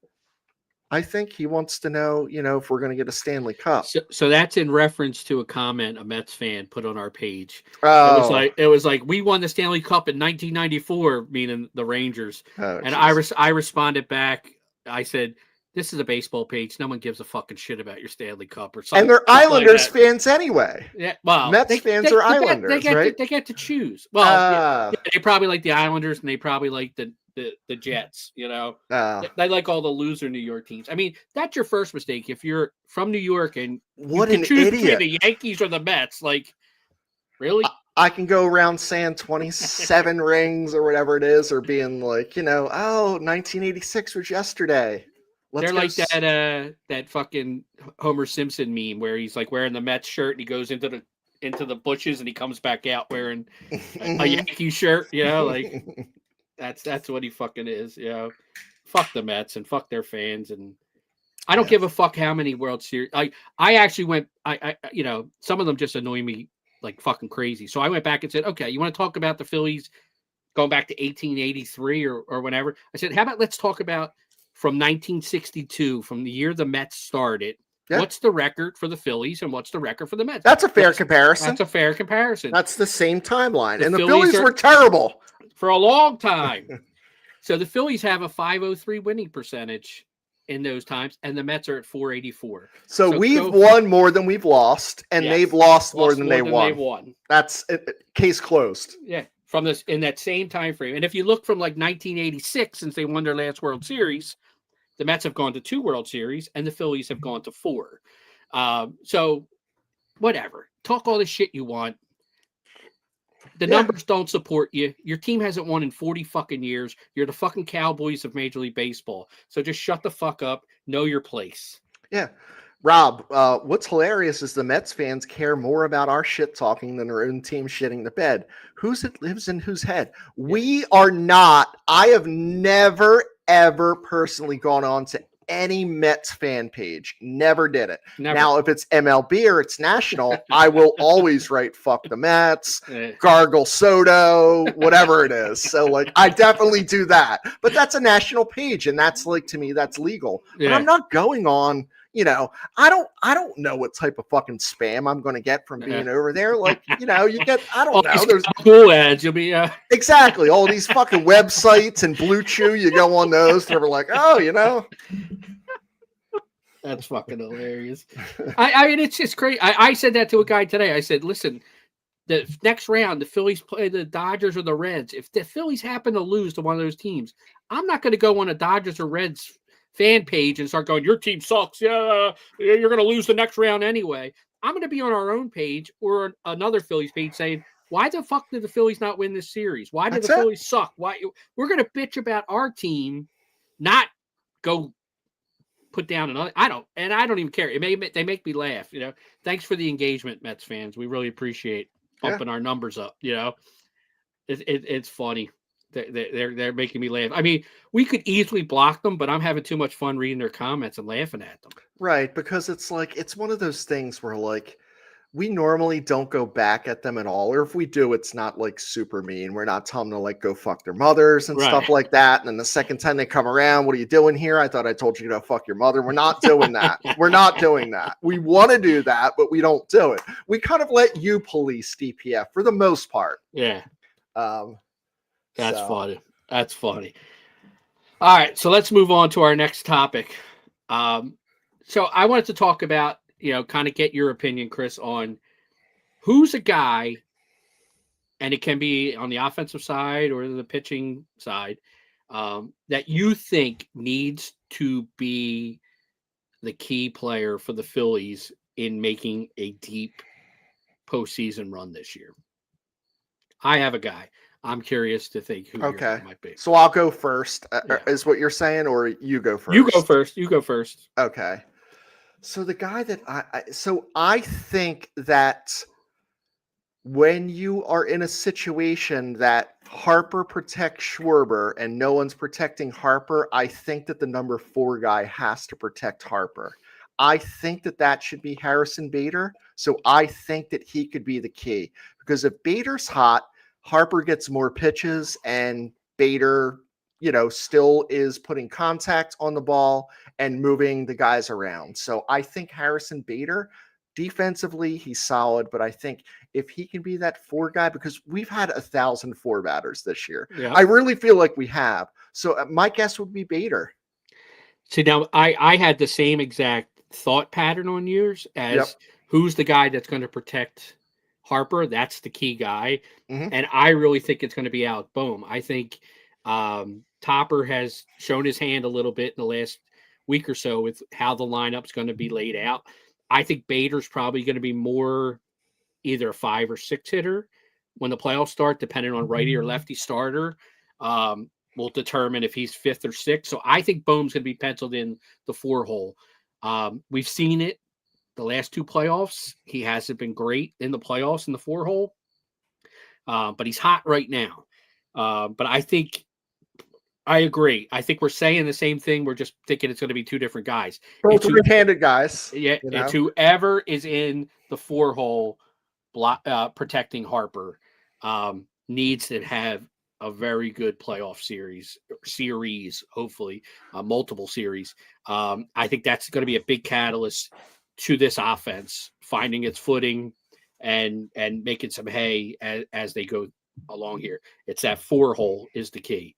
I think he wants to know, if we're going to get a Stanley Cup. So that's in reference to a comment a Mets fan put on our page. Oh. It was like we won the Stanley Cup in 1994, meaning the Rangers. Oh, and I responded back. I said, this is a baseball page. No one gives a fucking shit about your Stanley Cup or something. And they're Islanders fans anyway. Yeah, well, Mets fans are Islanders, right? They get to choose. Well, they probably like the Islanders, and they probably like the Jets. They like all the loser New York teams. I mean, that's your first mistake if you're from New York and what you can an choose idiot. between the Yankees or the Mets. Like, really? I can go around saying 27 rings or whatever it is, or being like, 1986 was yesterday. They're like that fucking Homer Simpson meme where he's like wearing the Mets shirt and he goes into the bushes and he comes back out wearing a Yankee shirt. That's what he fucking is. Fuck the Mets and fuck their fans, and I don't give a fuck how many World Series. I actually went. I some of them just annoy me like fucking crazy. So I went back and said, okay, you want to talk about the Phillies going back to 1883 or whenever? I said, how about let's talk about from 1962, from the year the Mets started. Yeah. What's the record for the Phillies and what's the record for the Mets? That's a fair comparison. That's a fair comparison. That's the same timeline. And the Phillies were terrible for a long time. So the Phillies have a .503 winning percentage in those times, and the Mets are at .484. So we've won more than we've lost, and they've lost more than they won. That's it, case closed. Yeah. From this in that same time frame. And if you look from like 1986, since they won their last World Series, the Mets have gone to 2 World Series and the Phillies have gone to 4. So whatever. Talk all the shit you want. The numbers don't support you. Your team hasn't won in 40 fucking years. You're the fucking Cowboys of Major League Baseball. So just shut the fuck up. Know your place. Yeah. Rob, what's hilarious is the Mets fans care more about our shit talking than their own team shitting the bed. Whose it lives in whose head? We are not. I have never, ever personally gone on to any Mets fan page. Never did it. Never. Now, if it's MLB or it's national, I will always write fuck the Mets, gargle Soto, whatever it is. So, like, I definitely do that. But that's a national page, and that's, like, to me, that's legal. But I'm not going on, you know, I don't know what type of fucking spam I'm going to get from being over there. Like, you know, you get, I don't know. There's cool ads. You'll be exactly all these fucking websites and Blue Chew. You go on those, they're like, oh, you know. That's fucking hilarious. I mean, it's just crazy. I said that to a guy today. I said, listen, the next round, the Phillies play the Dodgers or the Reds. If the Phillies happen to lose to one of those teams, I'm not going to go on a Dodgers or Reds fan page and start going, your team sucks. Yeah, you're going to lose the next round anyway. I'm going to be on our own page or another Phillies page saying, why the fuck did the Phillies not win this series? Why did the Phillies suck? Why we're going to bitch about our team, not go put down another. I don't even care. They make me laugh. You know, thanks for the engagement, Mets fans. We really appreciate bumping our numbers up. You know, it's funny. They're making me laugh. I mean, we could easily block them, but I'm having too much fun reading their comments and laughing at them. Right, because it's like it's one of those things where like we normally don't go back at them at all, or if we do, it's not like super mean. We're not telling them to like go fuck their mothers and stuff like that. And then the second time they come around, what are you doing here? I thought I told you to go fuck your mother. We're not doing that. We're not doing that. We want to do that, but we don't do it. We kind of let you police DPF for the most part. Yeah. That's funny. That's funny. All right, so let's move on to our next topic. So I wanted to talk about, you know, kind of get your opinion, Chris, on who's a guy, and it can be on the offensive side or the pitching side, that you think needs to be the key player for the Phillies in making a deep postseason run this year. I have a guy. I'm curious to think who your guy might be. So I'll go first, is what you're saying, or you go first? You go first. You go first. Okay. So the guy that I think that when you are in a situation that Harper protects Schwarber and no one's protecting Harper, I think that the number 4 guy has to protect Harper. I think that should be Harrison Bader. So I think that he could be the key, because if Bader's hot, Harper gets more pitches and Bader, you know, still is putting contact on the ball and moving the guys around. So I think Harrison Bader, defensively, he's solid, but I think if he can be that 4 guy, because we've had 1,000 4 batters this year. Yeah. I really feel like we have. So my guess would be Bader. See, now I had the same exact thought pattern on yours as who's the guy that's going to protect Harper. That's the key guy. Mm-hmm. And I really think it's going to be Alec Bohm. I think Topper has shown his hand a little bit in the last week or so with how the lineup's going to be laid out. I think Bader's probably going to be more either a 5 or 6 hitter when the playoffs start, depending on righty or lefty starter. Will determine if he's 5th or 6th. So I think Bohm's going to be penciled in the 4 hole. We've seen it the last 2 playoffs. He hasn't been great in the playoffs in the 4 hole, but he's hot right now. But I think I agree. I think we're saying the same thing. We're just thinking it's going to be 2 different guys. Both right-handed guys. Yeah, you know? It's whoever is in the 4 hole protecting Harper needs to have a very good playoff series, hopefully multiple series. I think that's going to be a big catalyst to this offense finding its footing and making some hay as they go along here. It's that 4 hole is the key.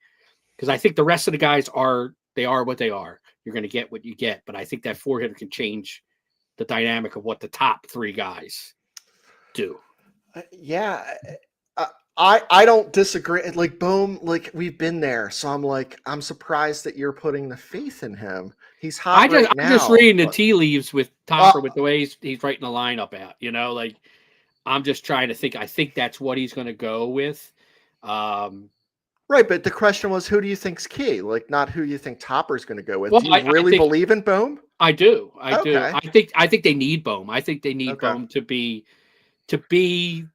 Because I think the rest of the guys are what they are. You're going to get what you get. But I think that 4 hitter can change the dynamic of what the top 3 guys do. I don't disagree. Like Bohm, like we've been there. So I'm surprised that you're putting the faith in him. He's hot now. I'm just reading the tea leaves with Topper with the way he's writing the lineup out. You know, like I'm just trying to think. I think that's what he's going to go with. Right, but the question was, who do you think's key? Like, not who you think Topper's going to go with. Well, Do you I really think believe in Bohm? I do. I do. Okay. I think they need Bohm. I think they need Okay. Bohm to be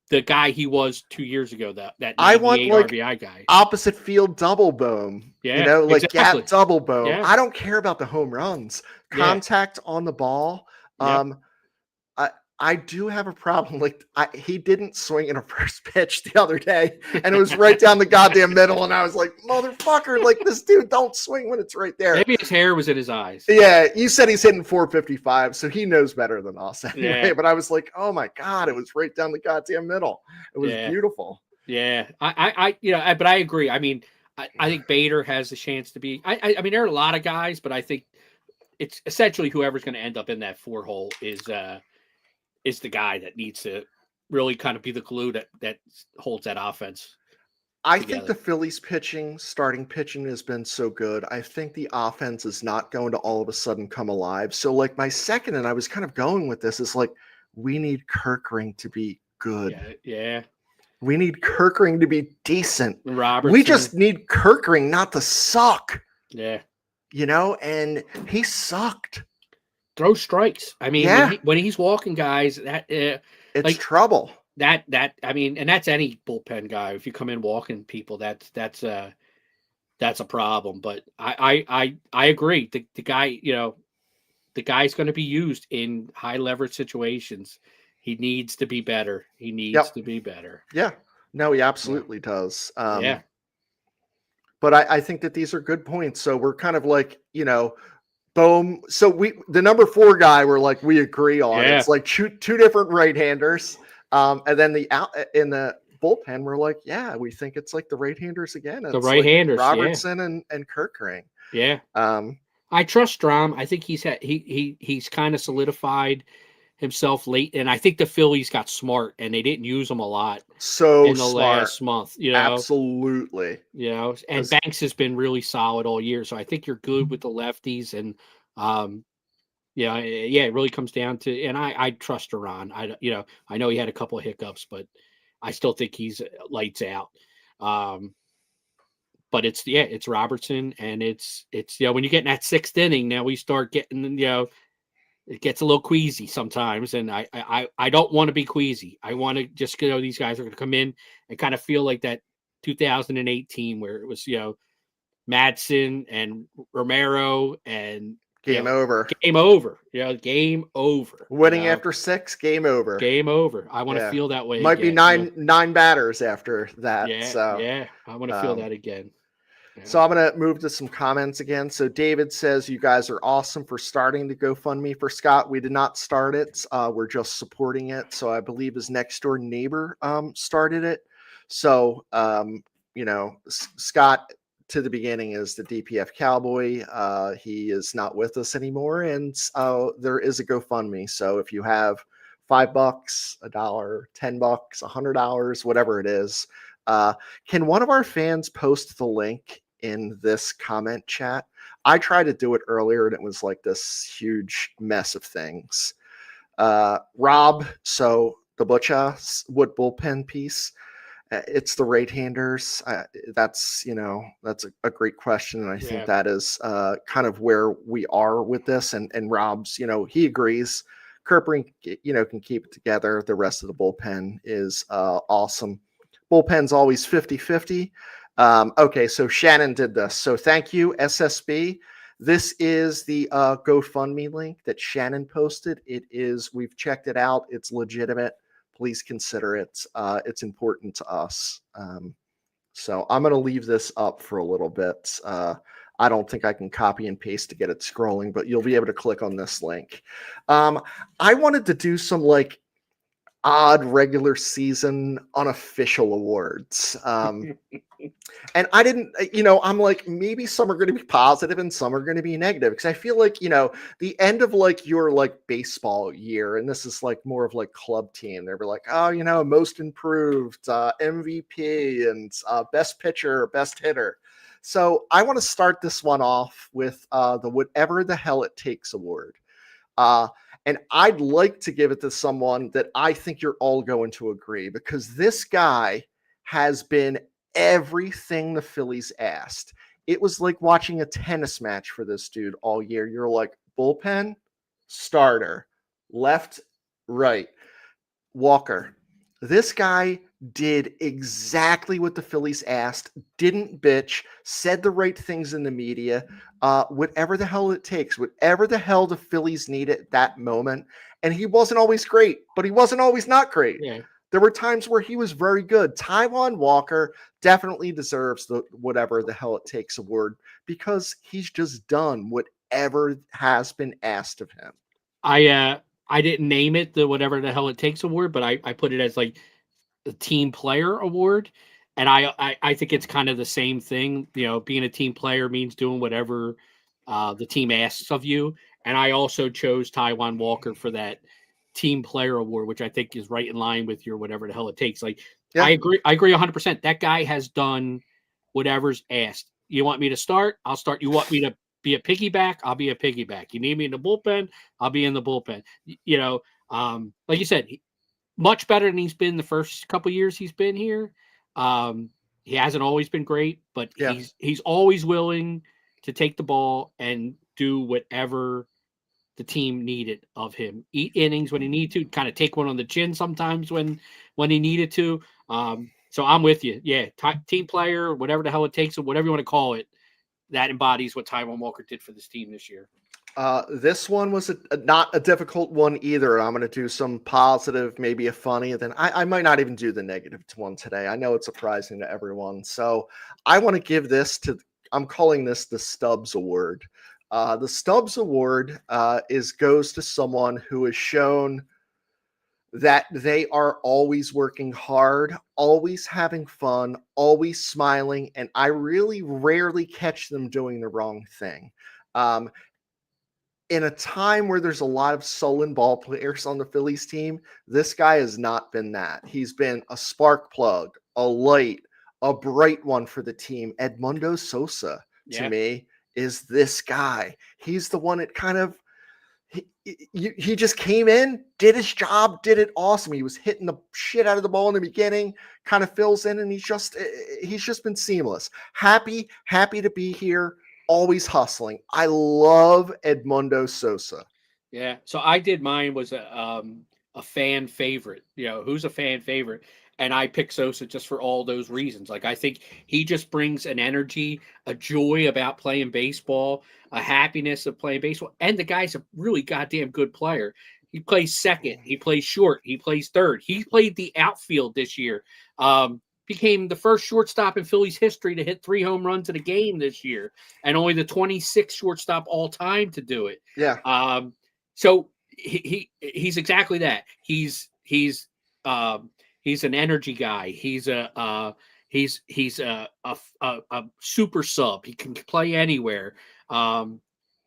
the guy he was 2 years ago. That I want 98 like RBI guy. opposite field double Bohm. You Yeah, know, like exactly. gap double Bohm. Yeah, I don't care about the home runs. yeah, Contact on the ball. yep. I I do have a problem. Like he didn't swing in a first pitch the other day, and it was right down the goddamn middle. And I was like, motherfucker, like this dude don't swing when it's right there. Maybe his hair was in his eyes. Yeah, you said he's hitting 455, so he knows better than us anyway. Yeah. But I was like, oh my god, it was right down the goddamn middle. It was Yeah. beautiful. Yeah, but I agree. I mean, I think Bader has a chance to be. I mean, there are a lot of guys, but I think it's essentially whoever's going to end up in that 4 hole is the guy that needs to really kind of be the glue that holds that offense. I together. think the Phillies starting pitching has been so good. I think the offense is not going to all of a sudden come alive. So, like my second, and I was kind of going with this, is like we need Kerkering to be good. Yeah. We need Kerkering to be decent. Robertson. We just need Kerkering not to suck. Yeah. You know, and he sucked. Throw strikes. I mean, Yeah. when he's walking guys, that it's like, trouble. That I mean, and that's any bullpen guy. If you come in walking people, that's a problem. But I agree. The guy, the guy's going to be used in high leverage situations. He needs to be better. He needs to be better. Yeah. No, he absolutely does. Yeah. But I think that these are good points. So we're kind of like, Boom. So the number 4 guy, we're like, we agree on. Yeah. It's like two different right-handers. And then in the bullpen, we're like, yeah, we think it's like the right-handers again. It's the right-handers, like Robertson and Kerkering. Yeah. I trust Strom. I think he's kind of solidified himself late, and I think the Phillies got smart and they didn't use him a lot. So in the last month, absolutely. And Banks has been really solid all year, so I think you're good with the lefties, and it really comes down to, and I trust Iran. I know he had a couple of hiccups, but I still think he's lights out. But it's Robertson, and it's when you get in that 6th inning, now we start getting it gets a little queasy sometimes, and I don't want to be queasy. I want to just these guys are going to come in and kind of feel like that 2008 team where it was Madsen and Romero and game over. Game over. Winning after 6, game over. Game over. I want to feel that way. Might again. be nine batters after that. I want to feel that again. So I'm going to move to some comments again. So David says, you guys are awesome for starting the GoFundMe for Scott. We did not start it. We're just supporting it. So I believe his next door neighbor started it. So, Scott to the beginning is the DPF cowboy. He is not with us anymore. And there is a GoFundMe. So if you have $5, $1, $10, $100, whatever it is, can one of our fans post the link in this comment chat? I tried to do it earlier and it was like this huge mess of things. Rob, so the Butcha wood bullpen piece, it's the right-handers. That's a great question. And I think that is kind of where we are with this. And Rob's, he agrees. Kerkering, can keep it together. The rest of the bullpen is awesome. Bullpen's always 50-50. Okay, so Shannon did this. So thank you, SSB. This is the GoFundMe link that Shannon posted. We've checked it out. It's legitimate. Please consider it. It's important to us. So I'm going to leave this up for a little bit. I don't think I can copy and paste to get it scrolling, but you'll be able to click on this link. I wanted to do some odd regular season unofficial awards. And I didn't, I'm like, maybe some are going to be positive and some are going to be negative. Because I feel like, the end of your baseball year, and this is more of club team, they were like, oh, most improved, MVP and best pitcher, best hitter. So I want to start this one off with the Whatever the Hell It Takes award. And I'd like to give it to someone that I think you're all going to agree, because this guy has been everything the Phillies asked. It was like watching a tennis match for this dude all year. You're like, bullpen, starter, left, right. Walker. This guy did exactly what the Phillies asked, didn't bitch, said the right things in the media, whatever the hell it takes, whatever the hell the Phillies need at that moment. And he wasn't always great, but he wasn't always not great. Yeah. There were times where he was very good. Taijuan Walker definitely deserves the whatever the hell it takes award, because he's just done whatever has been asked of him. I didn't name it the whatever the hell it takes award, but I put it as like the team player award. And I think it's kind of the same thing. You know, being a team player means doing whatever the team asks of you. And I also chose Taijuan Walker for that team player award, which I think is right in line with your whatever the hell it takes. Like, Yeah. I agree 100%. That guy has done whatever's asked. You want me to start? I'll start. You want me to be a piggyback? I'll be a piggyback. You need me in the bullpen? I'll be in the bullpen. You know, like you said, much better than he's been the first couple years he's been here. He hasn't always been great, but Yeah. he's always willing to take the ball and do whatever the team needed of him. Eat innings when he needed to, kind of take one on the chin sometimes when he needed to. So I'm with you. Yeah, team player, whatever the hell it takes, or whatever you want to call it, that embodies what Taijuan Walker did for this team this year. This one was not a difficult one either. I'm going to do some positive, maybe a funny, and then I might not even do the negative one today. I know it's surprising to everyone. So I want to give this to, I'm calling this the Stubbs Award. The Stubbs Award goes to someone who has shown that they are always working hard, always having fun, always smiling, and I really rarely catch them doing the wrong thing. In a time where there's a lot of sullen ball players on the Phillies team, this guy has not been that. He's been a spark plug, a light, a bright one for the team. Edmundo Sosa, to me, is this guy. He's the one that kind of, he just came in, did his job, did it awesome. He was hitting the shit out of the ball in the beginning, kind of fills in, and he's just been seamless. Happy to be here. Always hustling. I love Edmundo Sosa. Yeah. So I did, mine was a fan favorite. You know, who's a fan favorite? And I picked Sosa just for all those reasons. Like, I think he just brings an energy, a joy about playing baseball, a happiness of playing baseball. And the guy's a really goddamn good player. He plays second, he plays short, he plays third. He played the outfield this year. Became the first shortstop in Phillies history to hit 3 home runs in a game this year, and only the 26th shortstop all time to do it. Yeah. So he's exactly that. He's an energy guy. He's a super sub. He can play anywhere.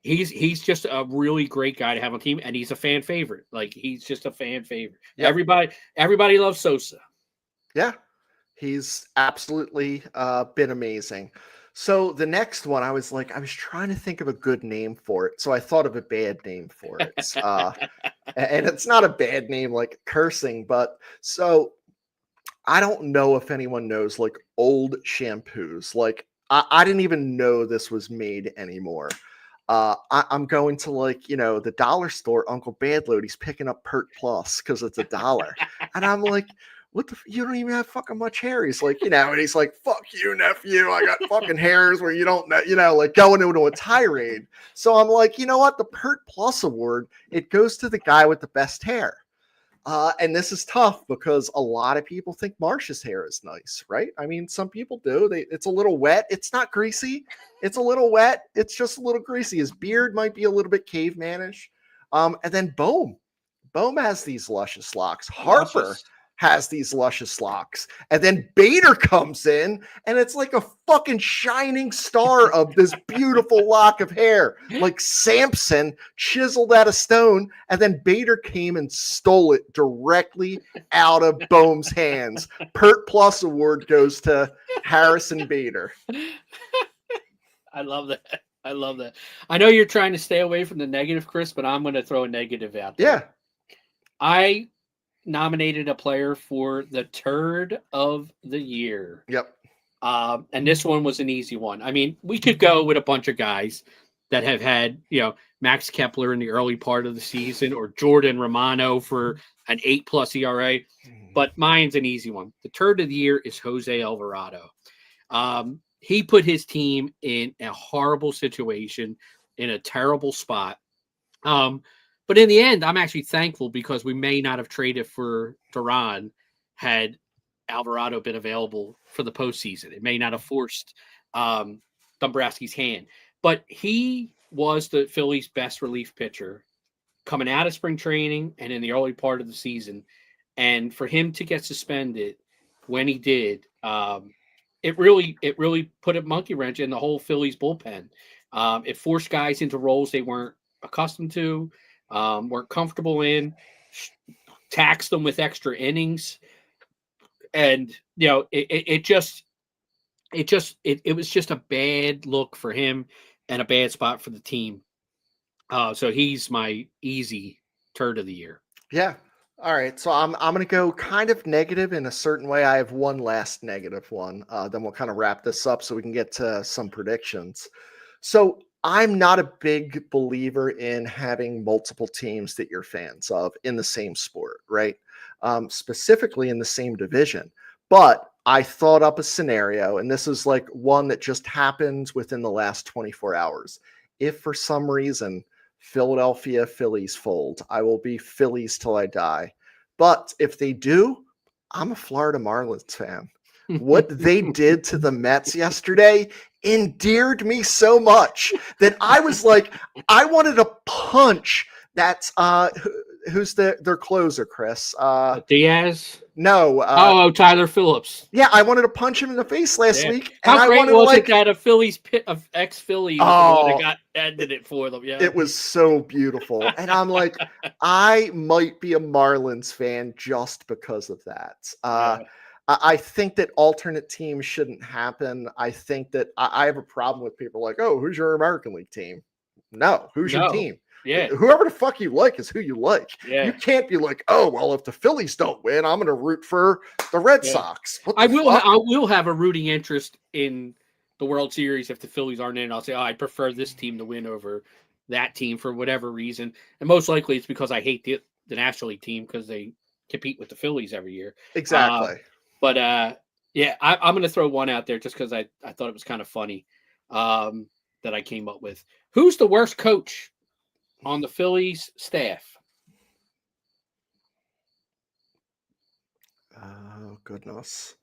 He's just a really great guy to have on team, and he's a fan favorite. Like, he's just a fan favorite. Yep. Everybody loves Sosa. Yeah. He's absolutely been amazing. So the next one, I was trying to think of a good name for it. So I thought of a bad name for it. And it's not a bad name like cursing, but so I don't know if anyone knows like old shampoos. Like I didn't even know this was made anymore. I'm going to the dollar store, Uncle Badload. He's picking up Pert Plus because it's $1. And I'm like, what the? You don't even have fucking much hair. He's like, and he's like, fuck you, nephew. I got fucking hairs where you don't, like going into a tirade. So I'm like, you know what? The Pert Plus Award, it goes to the guy with the best hair. And this is tough because a lot of people think Marsh's hair is nice, right? I mean, some people do. It's a little wet. It's not greasy. It's a little wet. It's just a little greasy. His beard might be a little bit cavemanish. And then Bohm has these luscious locks. Harper has these luscious locks. And then Bader comes in and it's like a fucking shining star of this beautiful lock of hair. Like Samson chiseled out of stone, and then Bader came and stole it directly out of Bohm's hands. Pert Plus Award goes to Harrison Bader. I love that. I love that. I know you're trying to stay away from the negative, Chris, but I'm going to throw a negative out there. Yeah. I nominated a player for the turd of the year. Yep. And this one was an easy one. I mean, we could go with a bunch of guys that have had, Max Kepler in the early part of the season or Jordan Romano for an 8+ ERA, but mine's an easy one. The turd of the year is Jose Alvarado. He put his team in a horrible situation, in a terrible spot. But in the end, I'm actually thankful because we may not have traded for Duran had Alvarado been available for the postseason. It may not have forced Dombrowski's hand, but he was the Phillies' best relief pitcher coming out of spring training and in the early part of the season. And for him to get suspended when he did, it really put a monkey wrench in the whole Phillies bullpen. It forced guys into roles they weren't accustomed to, weren't comfortable in, taxed them with extra innings. And, it was just a bad look for him and a bad spot for the team. So he's my easy turd of the year. Yeah. All right. So I'm going to go kind of negative in a certain way. I have one last negative one. Then we'll kind of wrap this up so we can get to some predictions. So I'm not a big believer in having multiple teams that you're fans of in the same sport, right? Specifically in the same division. But I thought up a scenario, and this is like one that just happened within the last 24 hours. If for some reason Philadelphia Phillies fold, I will be Phillies till I die. But if they do, I'm a Florida Marlins fan. What they did to the Mets yesterday endeared me so much that I was like, I wanted to punch that. Who's their closer, Chris? Diaz? No. Tyler Phillips. Yeah, I wanted to punch him in the face last week. How great was it that a Phillies of ex-Philly ended it for them? Yeah, it was so beautiful, and I'm like, I might be a Marlins fan just because of that. I think that alternate teams shouldn't happen. I think that I have a problem with people like, oh, who's your American League team? No, who's your team? Yeah. Whoever the fuck you like is who you like. Yeah. You can't be like, oh, well, if the Phillies don't win, I'm going to root for the Red Sox. I will have a rooting interest in the World Series if the Phillies aren't in. I'll say, I prefer this team to win over that team for whatever reason. And most likely it's because I hate the National League team because they compete with the Phillies every year. Exactly. But I'm going to throw one out there just because I thought it was kind of funny that I came up with. Who's the worst coach on the Phillies staff? Oh, goodness.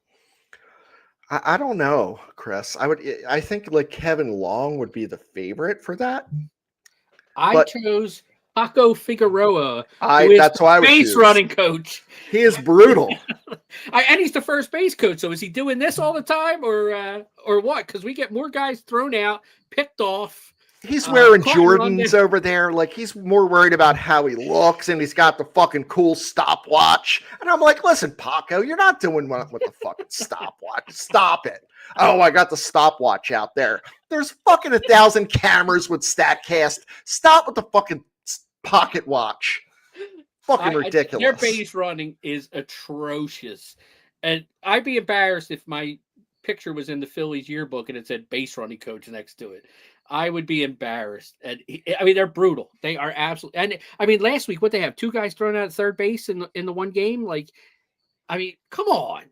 I don't know, Chris. I think like Kevin Long would be the favorite for that. I chose Paco Figueroa. That's why I would base running coach. He is brutal. And he's the first base coach. So is he doing this all the time or what? Because we get more guys thrown out, picked off. He's wearing Jordans over there. Like, he's more worried about how he looks, and he's got the fucking cool stopwatch. And I'm like, listen, Paco, you're not doing what with the fucking stopwatch. Stop it. Oh, I got the stopwatch out there. There's fucking 1,000 cameras with StatCast. Stop with the fucking pocket watch. Fucking ridiculous. Their base running is atrocious. And I'd be embarrassed if my picture was in the Phillies yearbook and it said base running coach next to it. I would be embarrassed. And they're brutal. They are absolutely. And I mean, last week, what they have 2 guys thrown out at third base in the one game. Like, I mean, come on.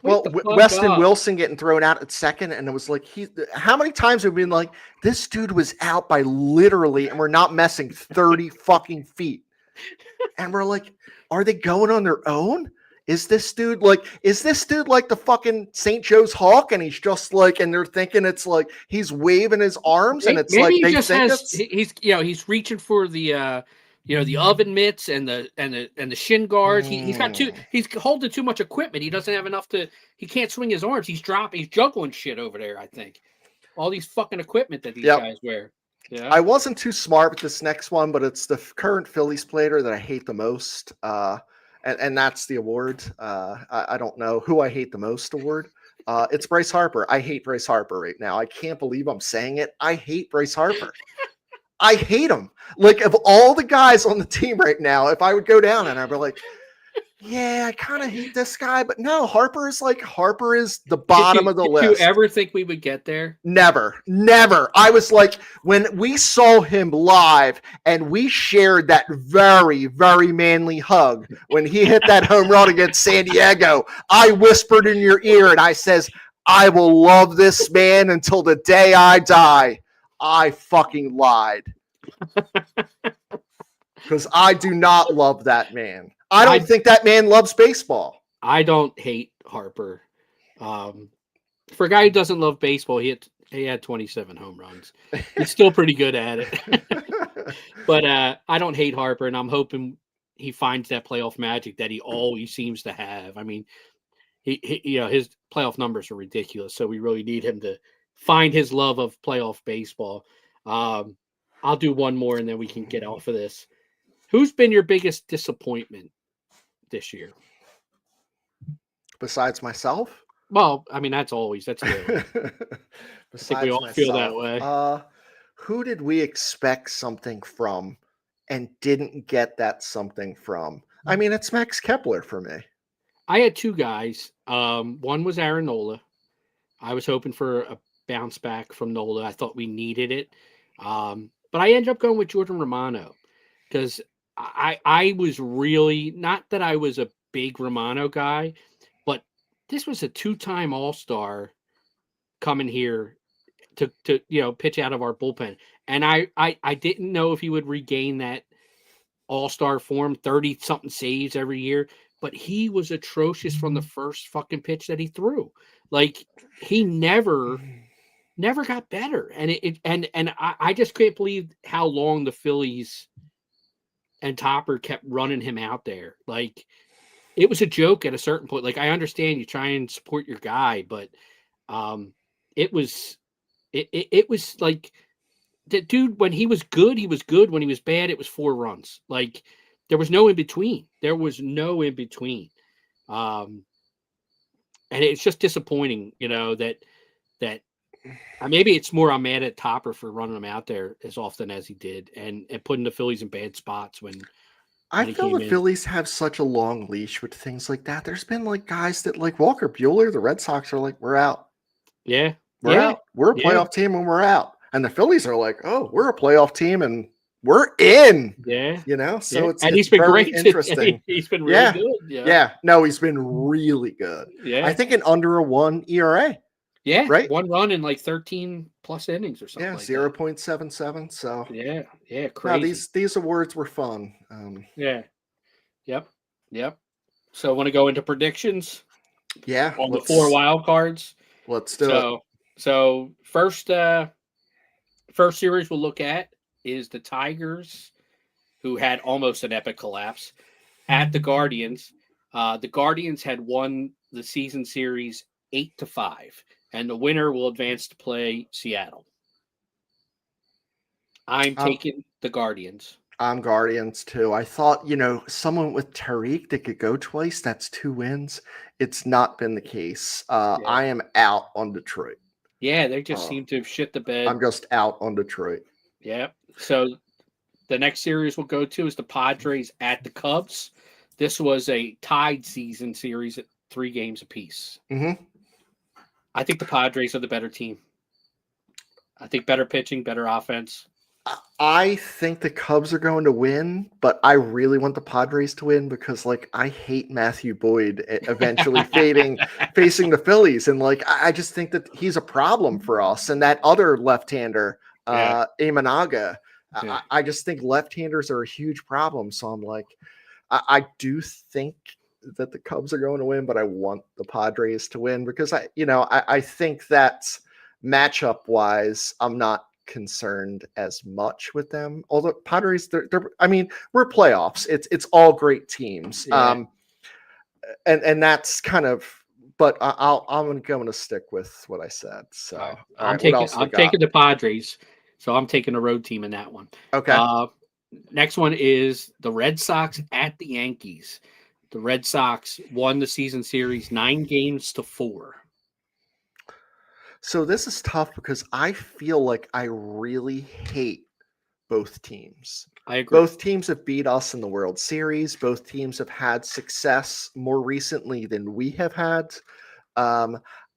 Well, Weston Wilson getting thrown out at second, and it was like how many times have we been like, this dude was out by literally, and we're not messing 30 fucking feet, and we're like, are they going on their own? Is this dude like the fucking St. Joe's Hawk, and he's just like, and they're thinking it's like he's waving his arms, and it's like they think he's reaching for the the oven mitts and the shin guards. He's holding too much equipment. He doesn't have enough he can't swing his arms. He's juggling shit over there, I think. All these fucking equipment that these guys wear. Yeah. I wasn't too smart with this next one, but it's the current Phillies player that I hate the most. And that's the award. I don't know who I hate the most award. It's Bryce Harper. I hate Bryce Harper right now. I can't believe I'm saying it. I hate Bryce Harper. I hate him. Like, of all the guys on the team right now, if I would go down and I'd be like, yeah, I kind of hate this guy, but no, Harper is the bottom of the list. Did you ever think we would get there? Never. I was like, when we saw him live and we shared that very, very manly hug when he hit that home run against San Diego, I whispered in your ear and I says, I will love this man until the day I die. I fucking lied. Because I do not love that man. I don't think that man loves baseball. I don't hate Harper. For a guy who doesn't love baseball, he had 27 home runs. He's still pretty good at it. But I don't hate Harper, and I'm hoping he finds that playoff magic that he always seems to have. I mean, he his playoff numbers are ridiculous, so we really need him to find his love of playoff baseball. I'll do one more, and then we can get off of this. Who's been your biggest disappointment this year? Besides myself? Well, I mean, that's good. I think we all feel that way. Who did we expect something from and didn't get that something from? I mean, it's Max Kepler for me. I had two guys. One was Aaron Nola. I was hoping for a bounce back from Nola. I thought we needed it. But I ended up going with Jordan Romano because I was really, not that I was a big Romano guy, but this was a 2-time All-Star coming here to pitch out of our bullpen. And I didn't know if he would regain that All-Star form, 30-something saves every year, but he was atrocious from the first fucking pitch that he threw. Like, he never got better. And I just can't believe how long the Phillies and Topper kept running him out there. Like, it was a joke at a certain point. Like, I understand you try and support your guy, but it was like, the dude, when he was good, he was good. When he was bad, it was 4 runs. Like, there was no in between. And it's just disappointing, that maybe it's more I'm mad at Topper for running him out there as often as he did and putting the Phillies in bad spots when I feel the Phillies have such a long leash with things like that. There's been like guys that, like Walker Buehler, the Red Sox are like, we're out. Yeah. We're out. We're a playoff team and we're out. And the Phillies are like, oh, we're a playoff team and we're in. Yeah. So it's he's been very great. Interesting. He's been really good. Yeah. No, he's been really good. Yeah. I think in under a 1 ERA. Yeah. Right. 1 run in like 13 plus innings or something. Yeah. 0.77. So yeah. Crazy. No, these awards were fun. Yeah. Yep. So I want to go into predictions. Yeah. On the 4 wild cards. Let's do it. So first series we'll look at is the Tigers, who had almost an epic collapse, at the Guardians. The Guardians had won the season series 8-5, and the winner will advance to play Seattle. I'm taking the Guardians. I'm Guardians too. I thought, someone with Tariq that could go twice, that's 2 wins. It's not been the case. I am out on Detroit. Yeah, they just seem to have shit the bed. I'm just out on Detroit. Yeah. So the next series we'll go to is the Padres at the Cubs. This was a tied season series at 3 games apiece. Mm-hmm. I think the Padres are the better team. I think better pitching, better offense. I think the Cubs are going to win, but I really want the Padres to win because, I hate Matthew Boyd eventually facing the Phillies. And, I just think that he's a problem for us. And that other left-hander, Imanaga, I just think left-handers are a huge problem. So I'm like, I do think that the Cubs are going to win, but I want the Padres to win because, I think that matchup-wise, I'm not concerned as much with them. Although Padres, we're playoffs. It's all great teams. Yeah. And that's kind of. But I'm going to stick with what I said. So I'm taking the Padres. So I'm taking a road team in that one. Okay. Next one is the Red Sox at the Yankees. The Red Sox won the season series 9-4. So this is tough because I feel like I really hate both teams. I agree. Both teams have beat us in the World Series. Both teams have had success more recently than we have had.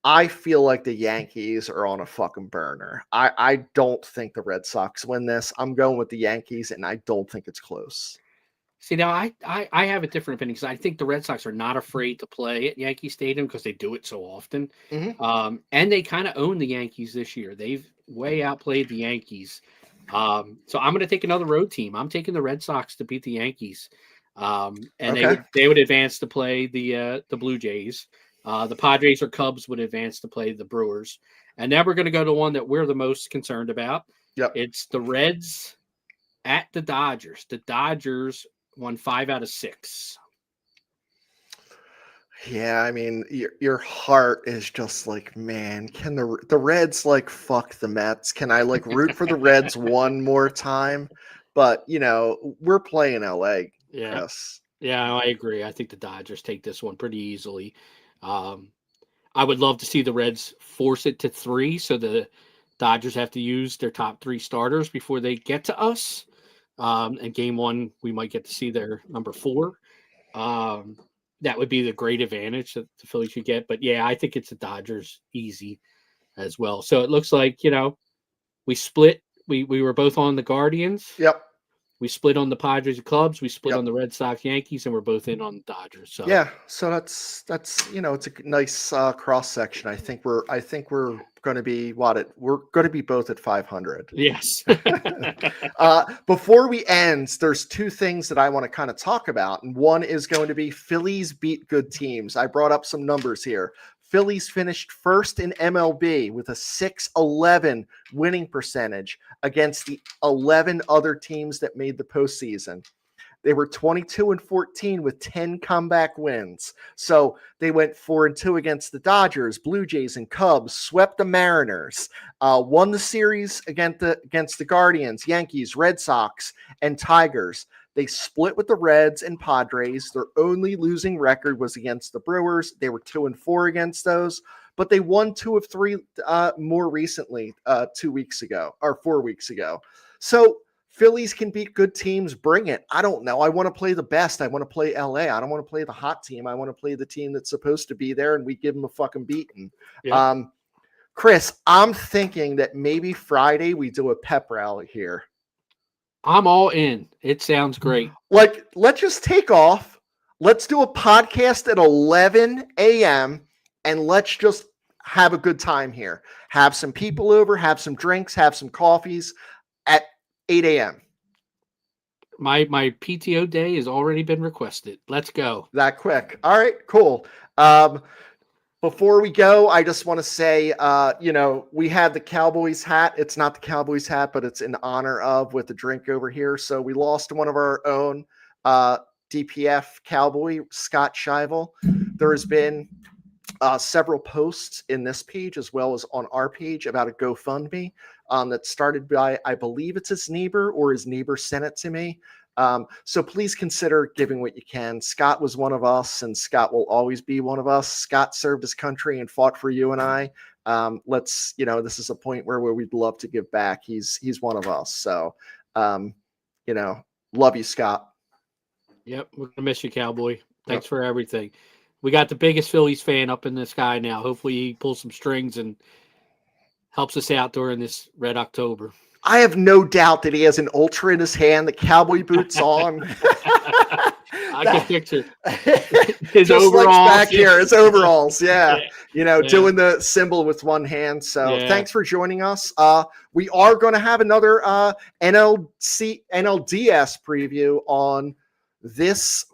I feel like the Yankees are on a fucking burner. I don't think the Red Sox win this. I'm going with the Yankees, and I don't think it's close. See, now I have a different opinion because I think the Red Sox are not afraid to play at Yankee Stadium because they do it so often. And they kind of own the Yankees this year. They've way outplayed the Yankees. So I'm going to take another road team. I'm taking the Red Sox to beat the Yankees. And they would advance to play the Blue Jays. The Padres or Cubs would advance to play the Brewers. And now we're going to go to one that we're the most concerned about. Yep. It's the Reds at the Dodgers. The Dodgers won 5 out of 6. Yeah, I mean, your heart is just like, man, can the Reds like fuck the Mets? Can I like root for the Reds one more time? But we're playing LA. Yeah. Chris. Yeah, I agree. I think the Dodgers take this one pretty easily. I would love to see the Reds force it to 3, so the Dodgers have to use their top 3 starters before they get to us. And game 1, we might get to see their number 4. That would be the great advantage that the Phillies should get. But yeah, I think it's the Dodgers easy as well. So it looks like, we split. We were both on the Guardians. Yep. We split on the Padres and Cubs. We split on the Red Sox, Yankees, and we're both in on the Dodgers. So yeah, so that's it's a nice cross section. I think we're going to be we're going to be both at 500. Yes. Before we end, there's 2 things that I want to kind of talk about, and one is going to be Phillies beat good teams. I brought up some numbers here. Phillies finished first in MLB with a .611 winning percentage against the 11 other teams that made the postseason. They were 22-14 with 10 comeback wins. So they went 4-2 against the Dodgers, Blue Jays, and Cubs, swept the Mariners, won the series against the Guardians, Yankees, Red Sox, and Tigers. They split with the Reds and Padres. Their only losing record was against the Brewers. They were 2-4 against those, but they won 2 of 3 more recently, 2 weeks ago or 4 weeks ago. So Phillies can beat good teams. Bring it. I don't know. I want to play the best. I want to play LA. I don't want to play the hot team. I want to play the team that's supposed to be there, and we give them a fucking beating. Yeah. Chris, I'm thinking that maybe Friday we do a pep rally here. I'm all in. It sounds great. Like, let's just take off. Let's do a podcast at 11 a.m. and let's just have a good time here. Have some people over, have some drinks, have some coffees at 8 a.m. My PTO day has already been requested. Let's go. That quick. All right, cool. Before we go, I just want to say, we had the Cowboys hat. It's not the Cowboys hat, but it's in honor of with the drink over here. So we lost one of our own DPF Cowboy, Scott Shivel. There has been several posts in this page as well as on our page about a GoFundMe that started by, I believe it's his neighbor, or his neighbor sent it to me. So please consider giving what you can. Scott was one of us, and Scott will always be one of us. Scott served his country and fought for you and I. This is a point where we'd love to give back. He's one of us. So, love you, Scott. Yep. We're going to miss you, Cowboy. Thanks for everything. We got the biggest Phillies fan up in the sky now. Hopefully he pulls some strings and helps us out during this Red October. I have no doubt that he has an ultra in his hand, the cowboy boots on. I can picture his just overalls. Like back here, his overalls. Yeah. Doing the symbol with one hand. So thanks for joining us. We are going to have another NLDS preview on this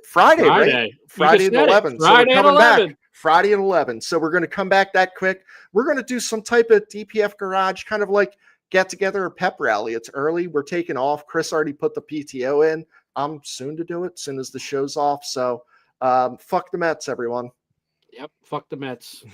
Friday, right? Friday at 11. Friday so we're coming at 11. back. Friday at 11. So we're going to come back that quick. We're going to do some type of DPF garage, kind of like get together a pep rally. It's early. We're taking off. Chris already put the PTO in. I'm soon to do it, soon as the show's off. So fuck the Mets, everyone. Yep. Fuck the Mets.